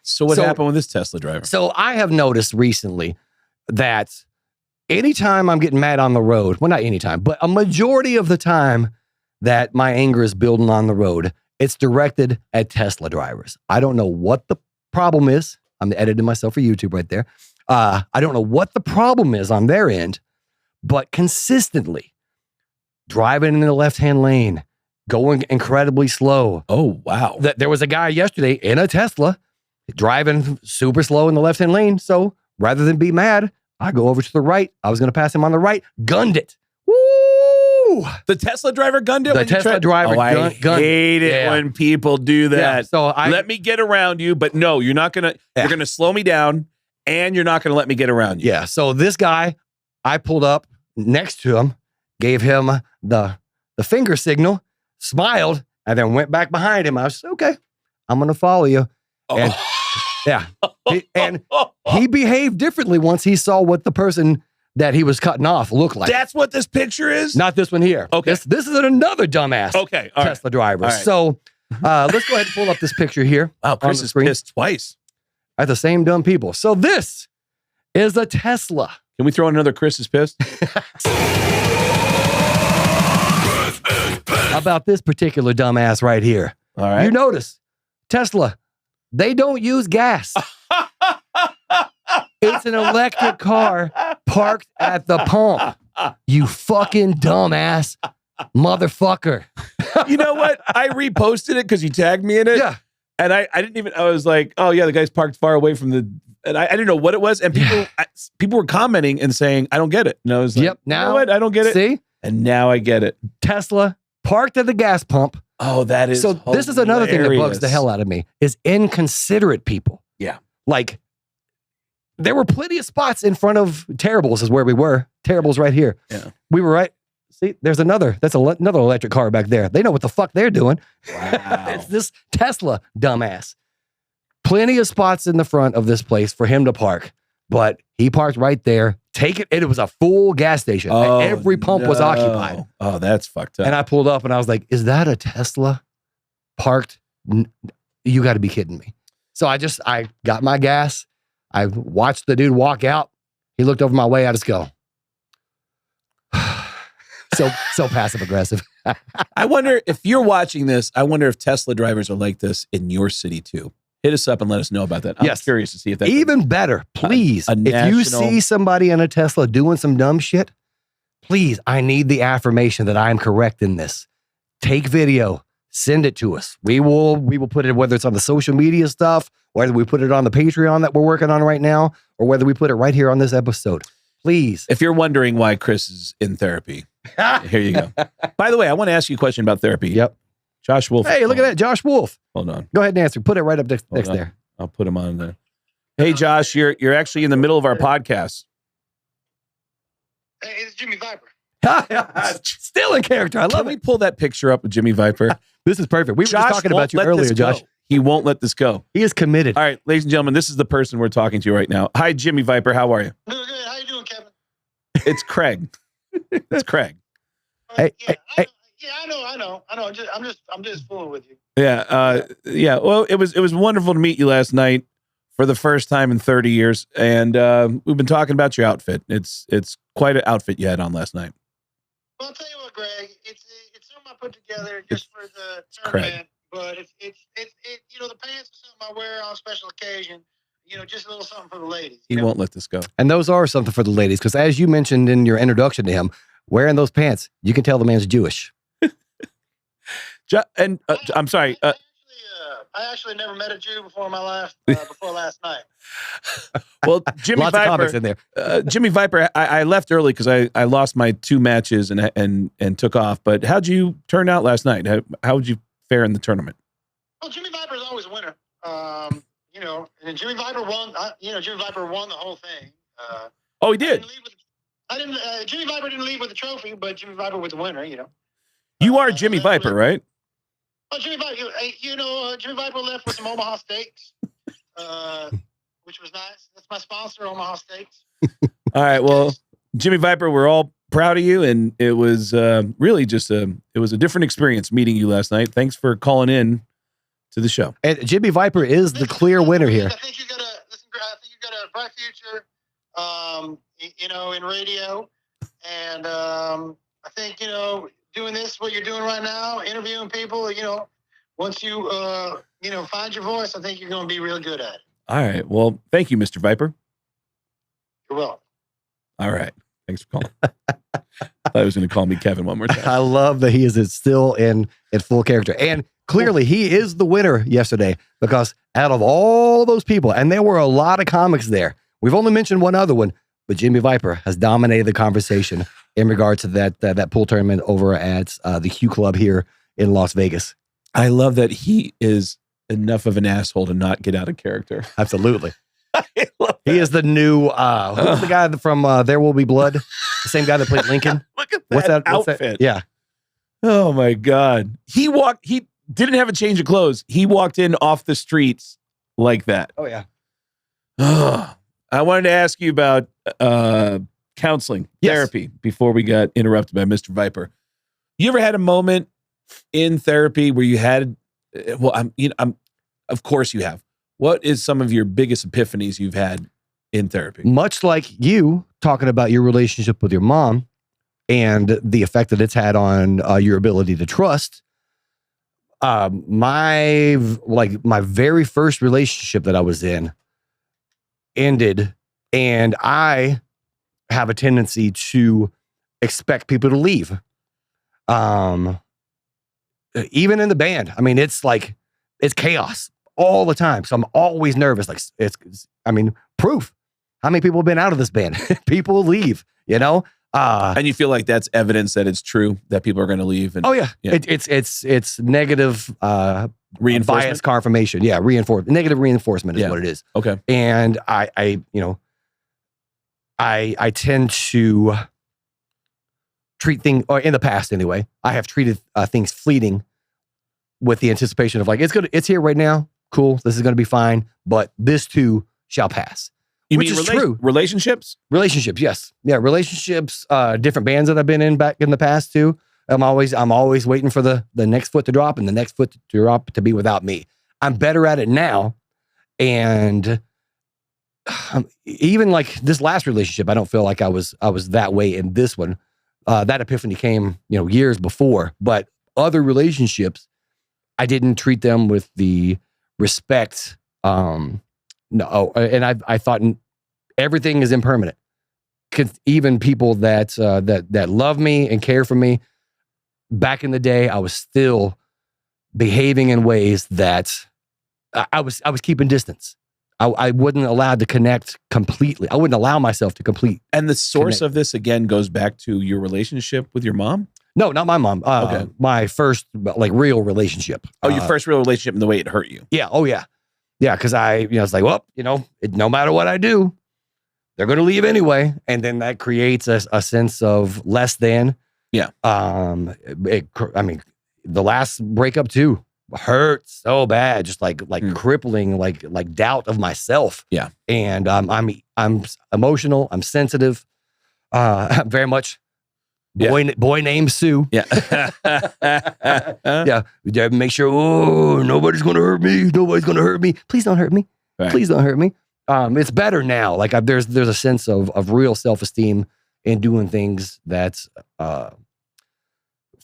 So what happened with this Tesla driver? So I have noticed recently that anytime I'm getting mad on the road, well, not anytime, but a majority of the time that my anger is building on the road, it's directed at Tesla drivers. I don't know what the problem is. I'm editing myself for YouTube right there. I don't know what the problem is on their end, but consistently driving in the left-hand lane, going incredibly slow. Oh, wow. There was a guy yesterday in a Tesla driving super slow in the left-hand lane. So rather than be mad, I go over to the right. I was going to pass him on the right, gunned it. Woo! The Tesla driver gunned it? The Tesla driver gunned it. I hate it when people do that. Yeah, so let me get around you, but no, you're not going to, you're going to slow me down and you're not going to let me get around you. Yeah, so this guy, I pulled up next to him, gave him the finger signal, smiled, and then went back behind him. I was okay, I'm going to follow you. And he behaved differently once he saw what the person that he was cutting off looked like. That's what this picture is? Not this one here. Okay. This is another dumbass Tesla driver. Right. So let's go ahead and pull up this picture here. Wow, Chris is pissed twice. At the same dumb people. So this is a Tesla. Can we throw in another Chris is pissed? How about this particular dumbass right here? All right. You notice, Tesla, they don't use gas. It's an electric car parked at the pump. You fucking dumbass motherfucker. You know what? I reposted it because you tagged me in it. Yeah. And I didn't even, I was like, oh yeah, the guy's parked far away from the, and I didn't know what it was. And people were commenting and saying, I don't get it. And I was like, yep, now, you know what? I don't get it. See? And now I get it. Tesla parked at the gas pump. Oh, that is so hilarious. This is another thing that bugs the hell out of me is inconsiderate people. Yeah. Like, there were plenty of spots in front of Terrible's is where we were. Terrible's right here. Yeah. We were right. See, there's another. That's another electric car back there. They know what the fuck they're doing. Wow. It's this Tesla dumbass. Plenty of spots in the front of this place for him to park, but he parked right there. It was a full gas station. Oh, every pump was occupied. Oh, that's fucked up. And I pulled up and I was like, is that a Tesla parked? You got to be kidding me. So I got my gas. I watched the dude walk out. He looked over my way. I just go, so passive aggressive. I wonder if you're watching this, I wonder if Tesla drivers are like this in your city too. Hit us up and let us know about that. I'm curious to see if that's even better. Please, if you see somebody in a Tesla doing some dumb shit, please, I need the affirmation that I'm correct in this. Take video, send it to us. We will put it, whether it's on the social media stuff, whether we put it on the Patreon that we're working on right now, or whether we put it right here on this episode. Please. If you're wondering why Chris is in therapy, here you go. By the way, I want to ask you a question about therapy. Yep. Josh Wolf. Hey, look at that. Josh Wolf. Hold on. Go ahead and answer. Put it right up next on. there. I'll put him on there. Hey, Josh, you're actually in the middle of our podcast. Hey, it's Jimmy Viper. Still in character. I love Can we pull that picture up with Jimmy Viper? This is perfect. We were just talking about you won't let earlier, this go. Josh. He won't let this go. He is committed. All right, ladies and gentlemen, this is the person we're talking to right now. Hi, Jimmy Viper. How are you? Doing good. How you doing, Kevin? It's Craig. It's Craig. Hey, I know. I'm just fooling with you. Yeah. Well, it was wonderful to meet you last night for the first time in 30 years, and we've been talking about your outfit. It's quite an outfit you had on last night. Well, I'll tell you what, Greg. It's something I put together just for the Craig. tournament. But it's the pants are something I wear on special occasion. Just a little something for the ladies. He won't let this go. And those are something for the ladies, because as you mentioned in your introduction to him, wearing those pants, you can tell the man's Jewish. I'm sorry. I actually never met a Jew before last night. Well, Jimmy Lots Viper, of comics in there. Jimmy Viper, I left early because I lost my 2 matches and took off. But how'd you turn out last night? How would you fare in the tournament? Well, Jimmy Viper is always a winner. And Jimmy Viper won. Jimmy Viper won the whole thing. Oh, he did. Jimmy Viper didn't leave with the trophy, but Jimmy Viper was the winner. You are Jimmy Viper, right? Oh, Jimmy Viper. Jimmy Viper left with some Omaha steaks, which was nice. That's my sponsor, Omaha Steaks. All right. Well, Jimmy Viper, we're all proud of you, and it was really just a different experience meeting you last night. Thanks for calling in to the show. And Jimmy Viper is the clear winner here. I think you got a bright future, in radio, and I think doing this, what you're doing right now, interviewing people, once you find your voice, I think you're going to be real good at it. All right. Well, thank you, Mr. Viper. You're welcome. All right. Thanks for calling. I thought he was going to call me Kevin one more time. I love that he is still in full character. And clearly he is the winner yesterday, because out of all those people, and there were a lot of comics there, we've only mentioned one other one, but Jimmy Viper has dominated the conversation in regard to that pool tournament over at the Q Club here in Las Vegas. I love that he is enough of an asshole to not get out of character. Absolutely. He is the new, who's the guy from There Will Be Blood? The same guy that played Lincoln? Look at that outfit. Yeah. Oh my God. He didn't have a change of clothes. He walked in off the streets like that. Oh yeah. I wanted to ask you about counseling, therapy, before we got interrupted by Mr. Viper. You ever had a moment in therapy where you had, of course you have. What is some of your biggest epiphanies you've had in therapy? Much like you talking about your relationship with your mom and the effect that it's had on your ability to trust. My very first relationship that I was in ended, and I have a tendency to expect people to leave. Even in the band, I mean, it's chaos all the time. So I'm always nervous. Proof. How many people have been out of this band? People leave, and you feel like that's evidence that it's true that people are going to leave. And, oh yeah. It's negative, reinforcement, bias confirmation. Yeah. Negative reinforcement is what it is. Okay. And I tend to treat things, or in the past anyway, I have treated things fleeting with the anticipation of it's here right now. Cool. This is going to be fine. But this too shall pass. You which mean is true. Relationships? Relationships. Yes. Yeah. Relationships, different bands that I've been in back in the past too. I'm always waiting for the next foot to drop and the next foot to drop to be without me. I'm better at it now. And even like this last relationship, I don't feel like I was that way in this one. That epiphany came, years before, but other relationships, I didn't treat them with the respect. And I thought everything is impermanent. Even people that love me and care for me, back in the day, I was still behaving in ways that I was keeping distance. I wouldn't allow to connect completely. I wouldn't allow myself to complete. And the source of this again goes back to your relationship with your mom. No, not my mom. Okay. My first like real relationship. Oh, your first real relationship and the way it hurt you. Yeah. Oh yeah. Yeah. Cause it's like, well, no matter what I do, they're going to leave anyway. And then that creates a sense of less than. Yeah. The last breakup too hurt so bad, just like crippling, like doubt of myself. Yeah. And I'm emotional. I'm sensitive. I'm very much boy named Sue. Yeah. Yeah. Make sure, nobody's going to hurt me. Nobody's going to hurt me. Please don't hurt me. Right. Please don't hurt me. It's better now. Like there's a sense of real self-esteem in doing things that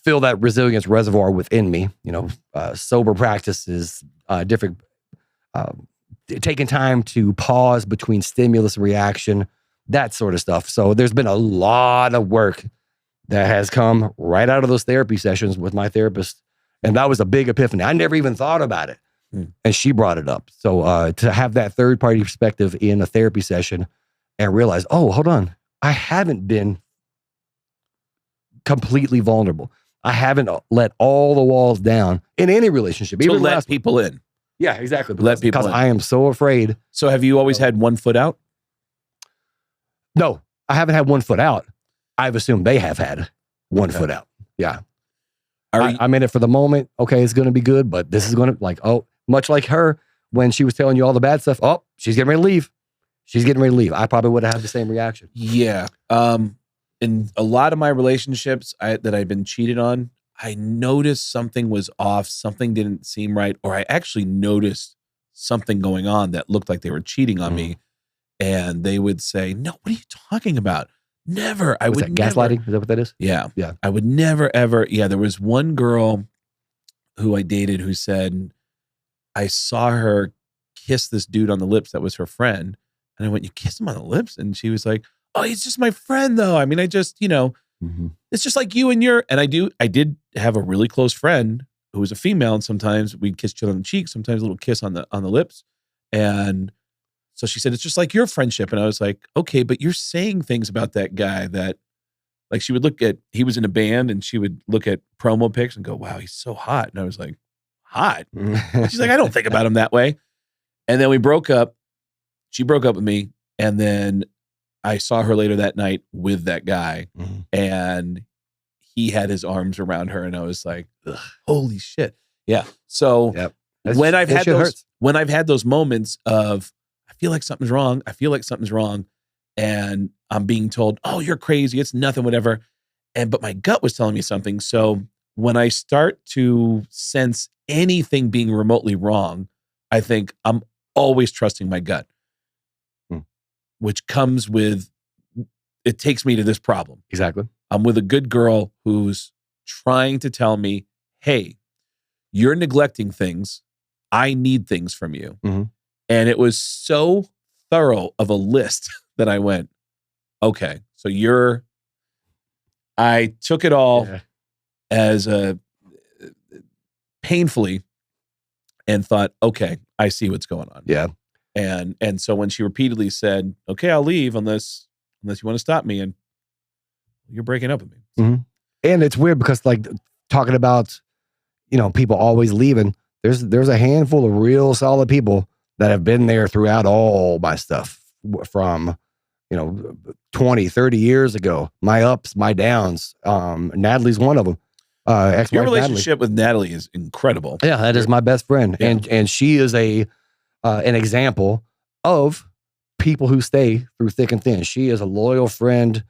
fill that resilience reservoir within me. Sober practices, different, taking time to pause between stimulus and reaction, that sort of stuff. So there's been a lot of work that has come right out of those therapy sessions with my therapist. And that was a big epiphany. I never even thought about it. And she brought it up. So to have that third party perspective in a therapy session and realize, oh, hold on, I haven't been completely vulnerable. I haven't let all the walls down in any relationship. Even let people in. Yeah, exactly. Let people in. I am so afraid. So have you always had one foot out? No, I haven't had one foot out. I've assumed they have had one foot out. Yeah. I'm in it for the moment. Okay, it's going to be good, but this is going to much like her when she was telling you all the bad stuff. Oh, she's getting ready to leave. She's getting ready to leave. I probably would have had the same reaction. Yeah. In a lot of my relationships that I've been cheated on, I noticed something was off. Something didn't seem right. Or I actually noticed something going on that looked like they were cheating on me. And they would say, no, what are you talking about? Never. I would never. Gaslighting? Is that what that is? Yeah. Yeah. I would never, ever. Yeah. There was one girl who I dated who said, I saw her kiss this dude on the lips that was her friend. And I went, you kissed him on the lips? And she was like, oh, he's just my friend though. I mean, I just, it's just like you and I did have a really close friend who was a female. And sometimes we'd kiss each other on the cheek, sometimes a little kiss on the lips. And so she said, it's just like your friendship. And I was like, okay, but you're saying things about that guy that like she would he was in a band and she would look at promo pics and go, wow, he's so hot. And I was like, hot? She's like, I don't think about him that way. And then we broke up. She broke up with me. And then I saw her later that night with that guy and he had his arms around her. And I was like, holy shit. Yeah. So when I've had those moments of, I feel like something's wrong. And I'm being told, oh, you're crazy. It's nothing, whatever. But my gut was telling me something. So when I start to sense anything being remotely wrong, I think I'm always trusting my gut, which comes with, it takes me to this problem. Exactly. I'm with a good girl who's trying to tell me, hey, you're neglecting things. I need things from you. And it was so thorough of a list that I went, okay, so I took it all as painfully and thought, okay, I see what's going on. Yeah. And so when she repeatedly said, okay, I'll leave unless you want to stop me, and you're breaking up with me. And it's weird because like talking about, people always leaving, there's a handful of real solid people that have been there throughout all my stuff from, 20, 30 years ago, my ups, my downs. Natalie's one of them. Your relationship with Natalie is incredible. Yeah, that is my best friend. Yeah. And she is an example of people who stay through thick and thin. She is a loyal friend,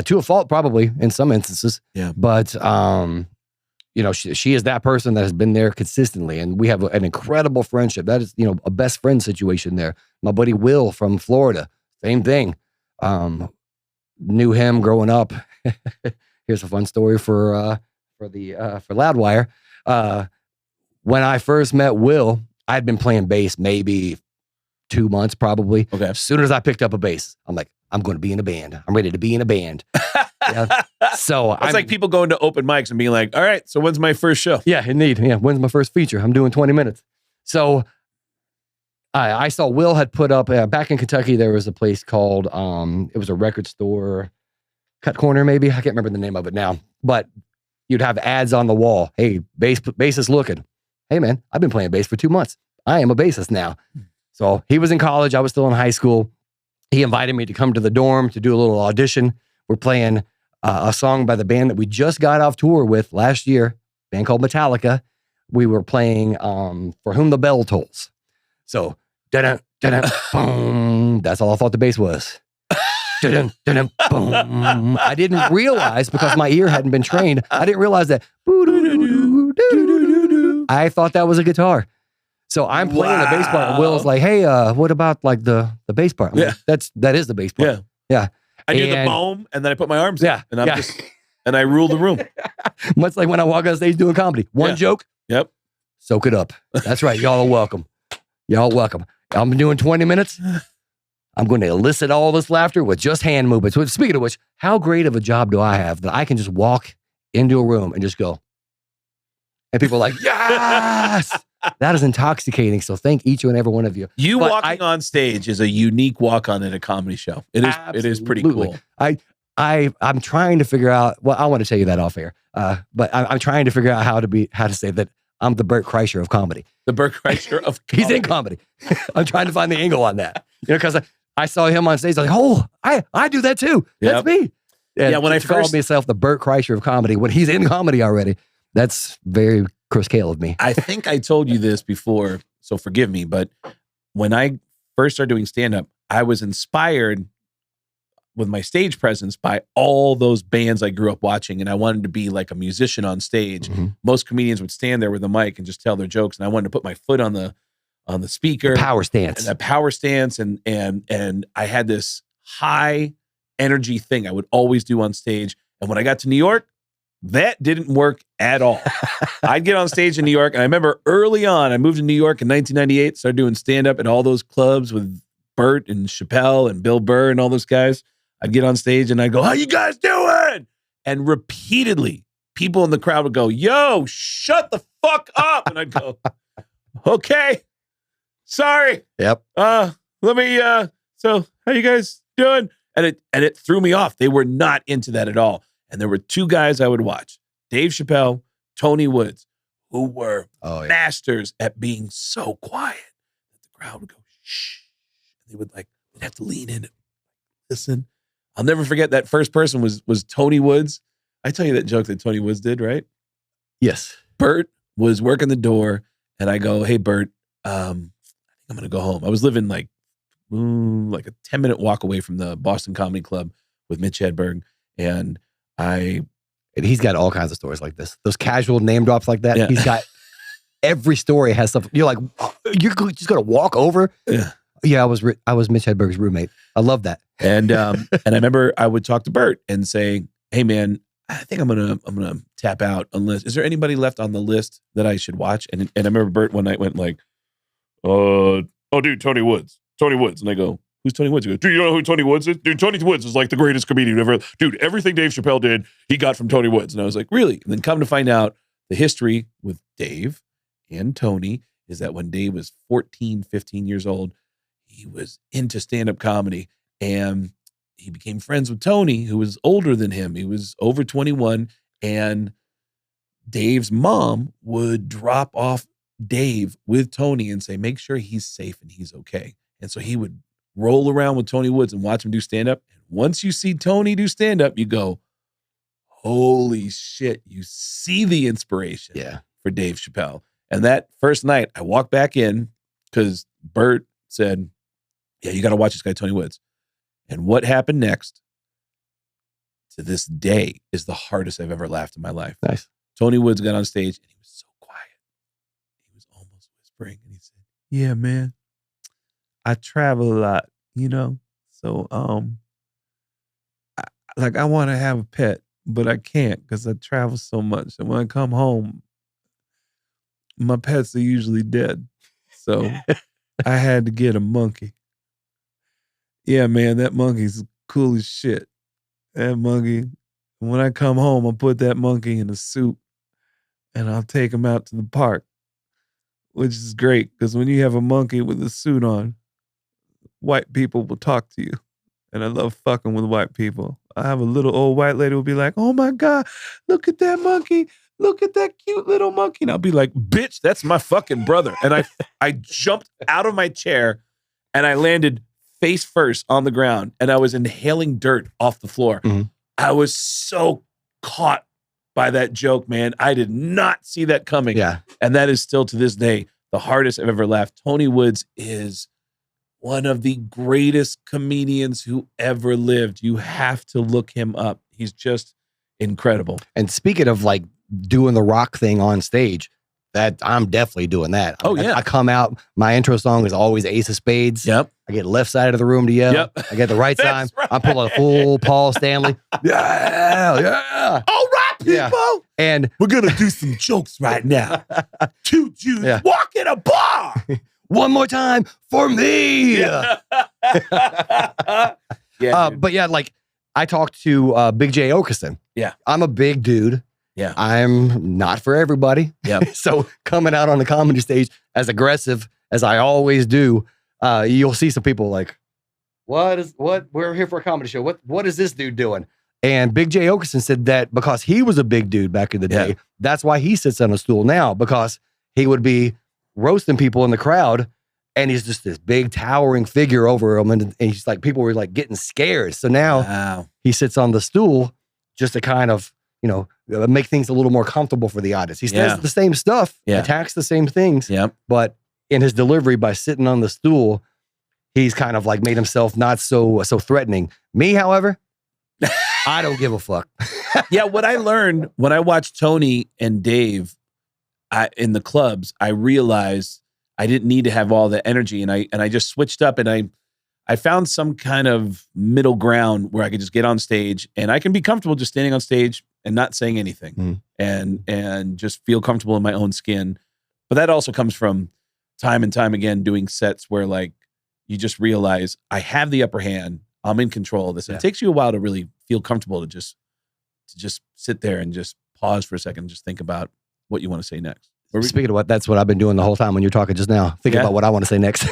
to a fault probably in some instances. Yeah. But, she is that person that has been there consistently. And we have an incredible friendship. That is, a best friend situation there. My buddy Will from Florida, same thing. Knew him growing up. Here's a fun story for Loudwire. When I first met Will, I'd been playing bass maybe 2 months probably. Okay. As soon as I picked up a bass, I'm like, I'm going to be in a band. I'm ready to be in a band. Yeah. So it's like people going to open mics and being like, all right, so when's my first show? Yeah, indeed. Yeah. When's my first feature? I'm doing 20 minutes. So I saw Will had put up back in Kentucky. There was a place called it was a record store, Cut Corner maybe. I can't remember the name of it now. But you'd have ads on the wall. Hey, bassist looking. Hey man, I've been playing bass for 2 months. I am a bassist now. So he was in college. I was still in high school. He invited me to come to the dorm to do a little audition. We're playing a song by the band that we just got off tour with last year, a band called Metallica. We were playing For Whom the Bell Tolls. So, da-dun, da-dun, boom. That's all I thought the bass was. Da-dun, da-dun, boom. I didn't realize, because my ear hadn't been trained, I didn't realize that. I thought that was a guitar. So I'm playing the bass part, and Will's like, "Hey, what about like the bass part?" I'm like, that is the bass part. Yeah. I do the boom, and then I put my arms in, and I'm just, and I rule the room. Much like when I walk on stage doing comedy. One joke. Yep. Soak it up. That's right. Y'all are welcome. Y'all welcome. I'm doing 20 minutes. I'm going to elicit all this laughter with just hand movements. Speaking of which, how great of a job do I have that I can just walk into a room and just go, and people are like, yes! That is intoxicating. So thank each and every one of you. You walking on stage is a unique walk-on at a comedy show. It is. Absolutely. It is pretty cool. I'm trying to figure out. Well, I want to tell you that off air. But I'm trying to figure out how to say that I'm the Bert Kreischer of comedy. The Bert Kreischer of comedy. He's in comedy. I'm trying to find the angle on that. Because I saw him on stage. I was like, oh, I do that too. That's me. And when I called myself the Bert Kreischer of comedy, when he's in comedy already, that's very Chris Kale of me. I think I told you this before, so forgive me, but when I first started doing stand-up, I was inspired with my stage presence by all those bands I grew up watching, and I wanted to be like a musician on stage. Mm-hmm. Most comedians would stand there with a mic and just tell their jokes, and I wanted to put my foot on the speaker. Power stance. And that power stance, and I had this high energy thing I would always do on stage. And when I got to New York, that didn't work at all. I'd get on stage in New York, and I remember early on, I moved to New York in 1998, started doing stand-up at all those clubs with Bert and Chappelle and Bill Burr and all those guys. I'd get on stage, and I'd go, how you guys doing? And repeatedly, people in the crowd would go, yo, shut the fuck up. And I'd go, okay, sorry. Yep. So how you guys doing? And it threw me off. They were not into that at all. And there were two guys I would watch, Dave Chappelle, Tony Woods, who were masters at being so quiet that the crowd would go, shh. And they would they'd have to lean in and listen. I'll never forget that first person was Tony Woods. I tell you that joke that Tony Woods did, right? Yes. Bert was working the door, and I go, hey, Bert, I think I'm going to go home. I was living like a 10-minute walk away from the Boston Comedy Club with Mitch Hedberg, and he's got all kinds of stories like this. Those casual name drops like that. Yeah. He's got every story has something. You're like, you're just going to walk over. Yeah. I was Mitch Hedberg's roommate. I love that. And I remember I would talk to Bert and say, hey man, I think I'm gonna tap out unless, is there anybody left on the list that I should watch? And I remember Bert one night went like, oh dude, Tony Woods. And I go, who's Tony Woods? He goes, dude, you don't know who Tony Woods is? Dude, Tony Woods is like the greatest comedian ever. Dude, everything Dave Chappelle did, he got from Tony Woods. And I was like, really? And then come to find out, the history with Dave and Tony is that when Dave was 14, 15 years old, he was into stand-up comedy, and he became friends with Tony, who was older than him. He was over 21, and Dave's mom would drop off Dave with Tony and say, make sure he's safe and he's okay. And so he would roll around with Tony Woods and watch him do stand-up. And once you see Tony do stand-up, you go, holy shit, you see the inspiration for Dave Chappelle. And that first night, I walked back in because Bert said, yeah, you got to watch this guy, Tony Woods. And what happened next, to this day, is the hardest I've ever laughed in my life. Nice. Tony Woods got on stage, and he was so quiet. He was almost whispering, and he said, yeah, man, I travel a lot, So, I want to have a pet, but I can't because I travel so much. And when I come home, my pets are usually dead. So I had to get a monkey. Yeah, man, that monkey's cool as shit. That monkey, when I come home, I'll put that monkey in a suit and I'll take him out to the park which is great because when you have a monkey with a suit on, white people will talk to you. And I love fucking with white people. I have a little old white lady who will be like, oh my God, look at that monkey. Look at that cute little monkey. And I'll be like, bitch, that's my fucking brother. And I jumped out of my chair and I landed face first on the ground and I was inhaling dirt off the floor. Mm-hmm. I was so caught by that joke, man. I did not see that coming. Yeah. And that is still to this day the hardest I've ever laughed. Tony Woods is one of the greatest comedians who ever lived. You have to look him up. He's just incredible. And speaking of like doing the rock thing on stage, that I'm definitely doing that. Oh, yeah. I come out, my intro song is always Ace of Spades. Yep. I get left side of the room to yell. Yep. I get the right side. Right. I pull a full Paul Stanley. Yeah. All right, people. Yeah. And we're going to do some jokes right now. Two Jews walk in a bar. one more time for me. Yeah. But yeah, like I talked to Big J Okerson. Yeah. I'm a big dude. Yeah. I'm not for everybody. Yep. So coming out on the comedy stage as aggressive as I always do, you'll see some people like, what? We're here for a comedy show. What is this dude doing? And Big J Okerson said that because he was a big dude back in the day, that's why he sits on a stool now, because he would be roasting people in the crowd and he's just this big towering figure over him. And he's like, people were like getting scared. So now he sits on the stool just to kind of, make things a little more comfortable for the audience. He says the same stuff, attacks the same things, but in his delivery, by sitting on the stool, he's kind of like made himself not so threatening. Me, however, I don't give a fuck. Yeah, what I learned when I watched Tony and Dave in the clubs, I realized I didn't need to have all the energy, and I just switched up, and I found some kind of middle ground where I could just get on stage, and I can be comfortable just standing on stage and not saying anything, and just feel comfortable in my own skin. But that also comes from time and time again doing sets where like you just realize I have the upper hand. I'm in control of this. And it takes you a while to really feel comfortable to just sit there and just pause for a second and just think about what you want to say next. Speaking of what, that's what I've been doing the whole time when you're talking just now. Thinking about what I want to say next.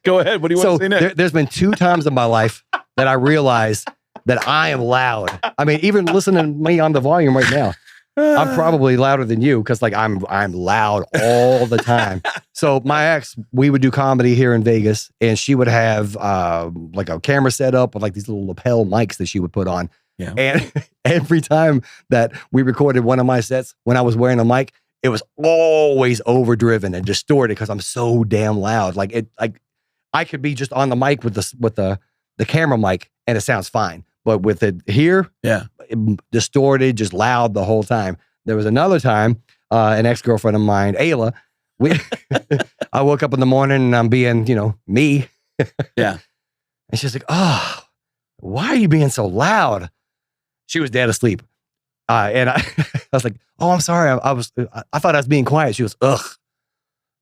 Go ahead. What do you want to say next? There's been 2 times in my life that I realized that I am loud. I mean, even listening to me on the volume right now, I'm probably louder than you because like I'm loud all the time. So my ex, we would do comedy here in Vegas, and she would have like a camera set up with like these little lapel mics that she would put on. Yeah. And every time that we recorded one of my sets when I was wearing a mic, it was always overdriven and distorted because I'm so damn loud. Like I could be just on the mic with the camera mic and it sounds fine. But with it here, distorted, just loud the whole time. There was another time, an ex-girlfriend of mine, Ayla, I woke up in the morning and I'm being, me. Yeah. And she's like, oh, why are you being so loud? She was dead asleep. And I was like, oh, I'm sorry. I thought I was being quiet. She goes, ugh,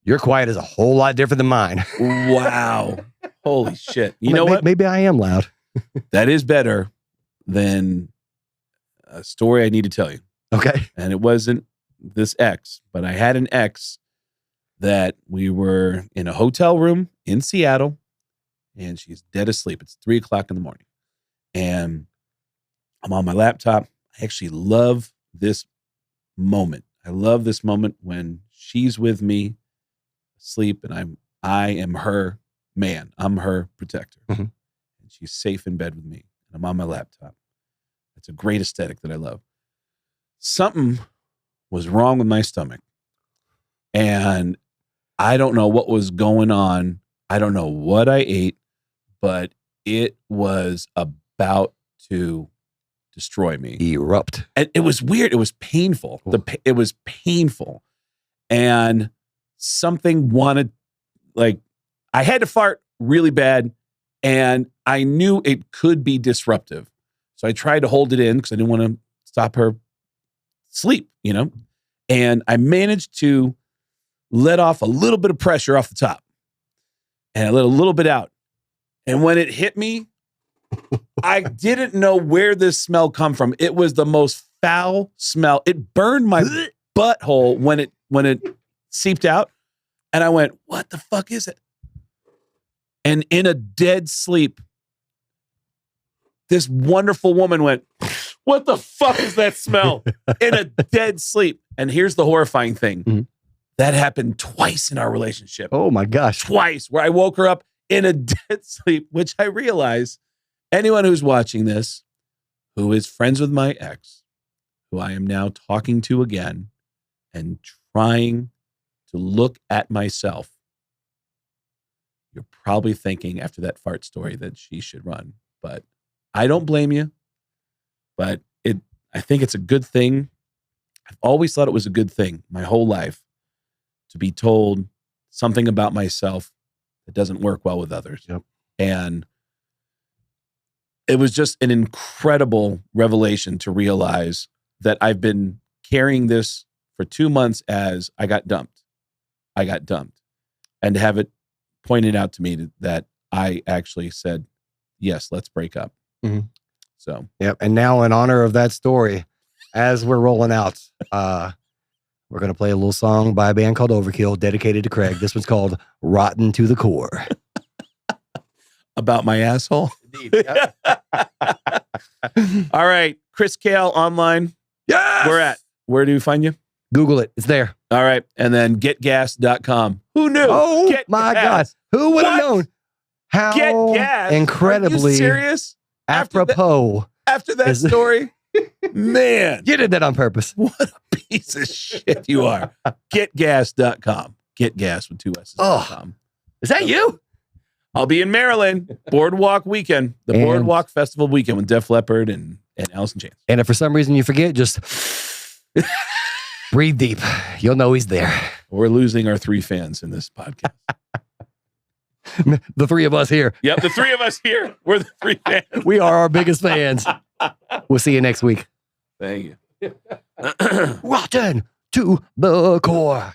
your quiet is a whole lot different than mine. Wow. Holy shit. You know what? Maybe I am loud. That is better than a story I need to tell you. Okay. And it wasn't this ex, but I had an ex that we were in a hotel room in Seattle and she's dead asleep. It's 3:00 in the morning and I'm on my laptop. I actually love this moment. I love this moment when she's with me asleep and I am her man. I'm her protector. Mm-hmm. And she's safe in bed with me. And I'm on my laptop. It's a great aesthetic that I love. Something was wrong with my stomach. And I don't know what was going on. I don't know what I ate, but it was about to destroy me. Erupt. And it was weird. It was painful. It was painful. And something wanted, like, I had to fart really bad. And I knew it could be disruptive. So I tried to hold it in because I didn't want to stop her sleep, And I managed to let off a little bit of pressure off the top. And I let a little bit out. And when it hit me, I didn't know where this smell come from. It was the most foul smell. It burned my butthole when it seeped out. And I went, what the fuck is it? And in a dead sleep, this wonderful woman went, what the fuck is that smell? In a dead sleep. And here's the horrifying thing. Mhm. That happened twice in our relationship. Oh my gosh. Twice, where I woke her up in a dead sleep, which I realize anyone who's watching this, who is friends with my ex, who I am now talking to again and trying to look at myself, you're probably thinking after that fart story that she should run. But I don't blame you. But I think it's a good thing. I've always thought it was a good thing my whole life to be told something about myself that doesn't work well with others. Yep. And it was just an incredible revelation to realize that I've been carrying this for 2 months as I got dumped. And to have it pointed out to me that I actually said, yes, let's break up. Mhm. So, Yep. And now, in honor of that story, as we're rolling out, we're going to play a little song by a band called Overkill, dedicated to Craig. This one's called Rotten to the Core. about my asshole. Indeed. Yep. All right. Chris Kale online. Yes! Where do you find you? Google it. It's there. All right. And then getgas.com. Who knew? Oh Get my gas. God. Who would have What? known? How Get gas. Are incredibly you serious? apropos. After that Is- story, man, You did that on purpose. what a piece of shit you are. Getgas.com. Get gas with 2 S's. Oh. Is that you? I'll be in Maryland, Boardwalk weekend, the And- Boardwalk Festival weekend with Def Leppard and Alice in Chains. And if for some reason you forget, just breathe deep. You'll know he's there. We're losing our 3 fans in this podcast. The 3 of us here. Yep, the 3 of us here. We're the 3 fans. We are our biggest fans. We'll see you next week. Thank you. Rotten to the core.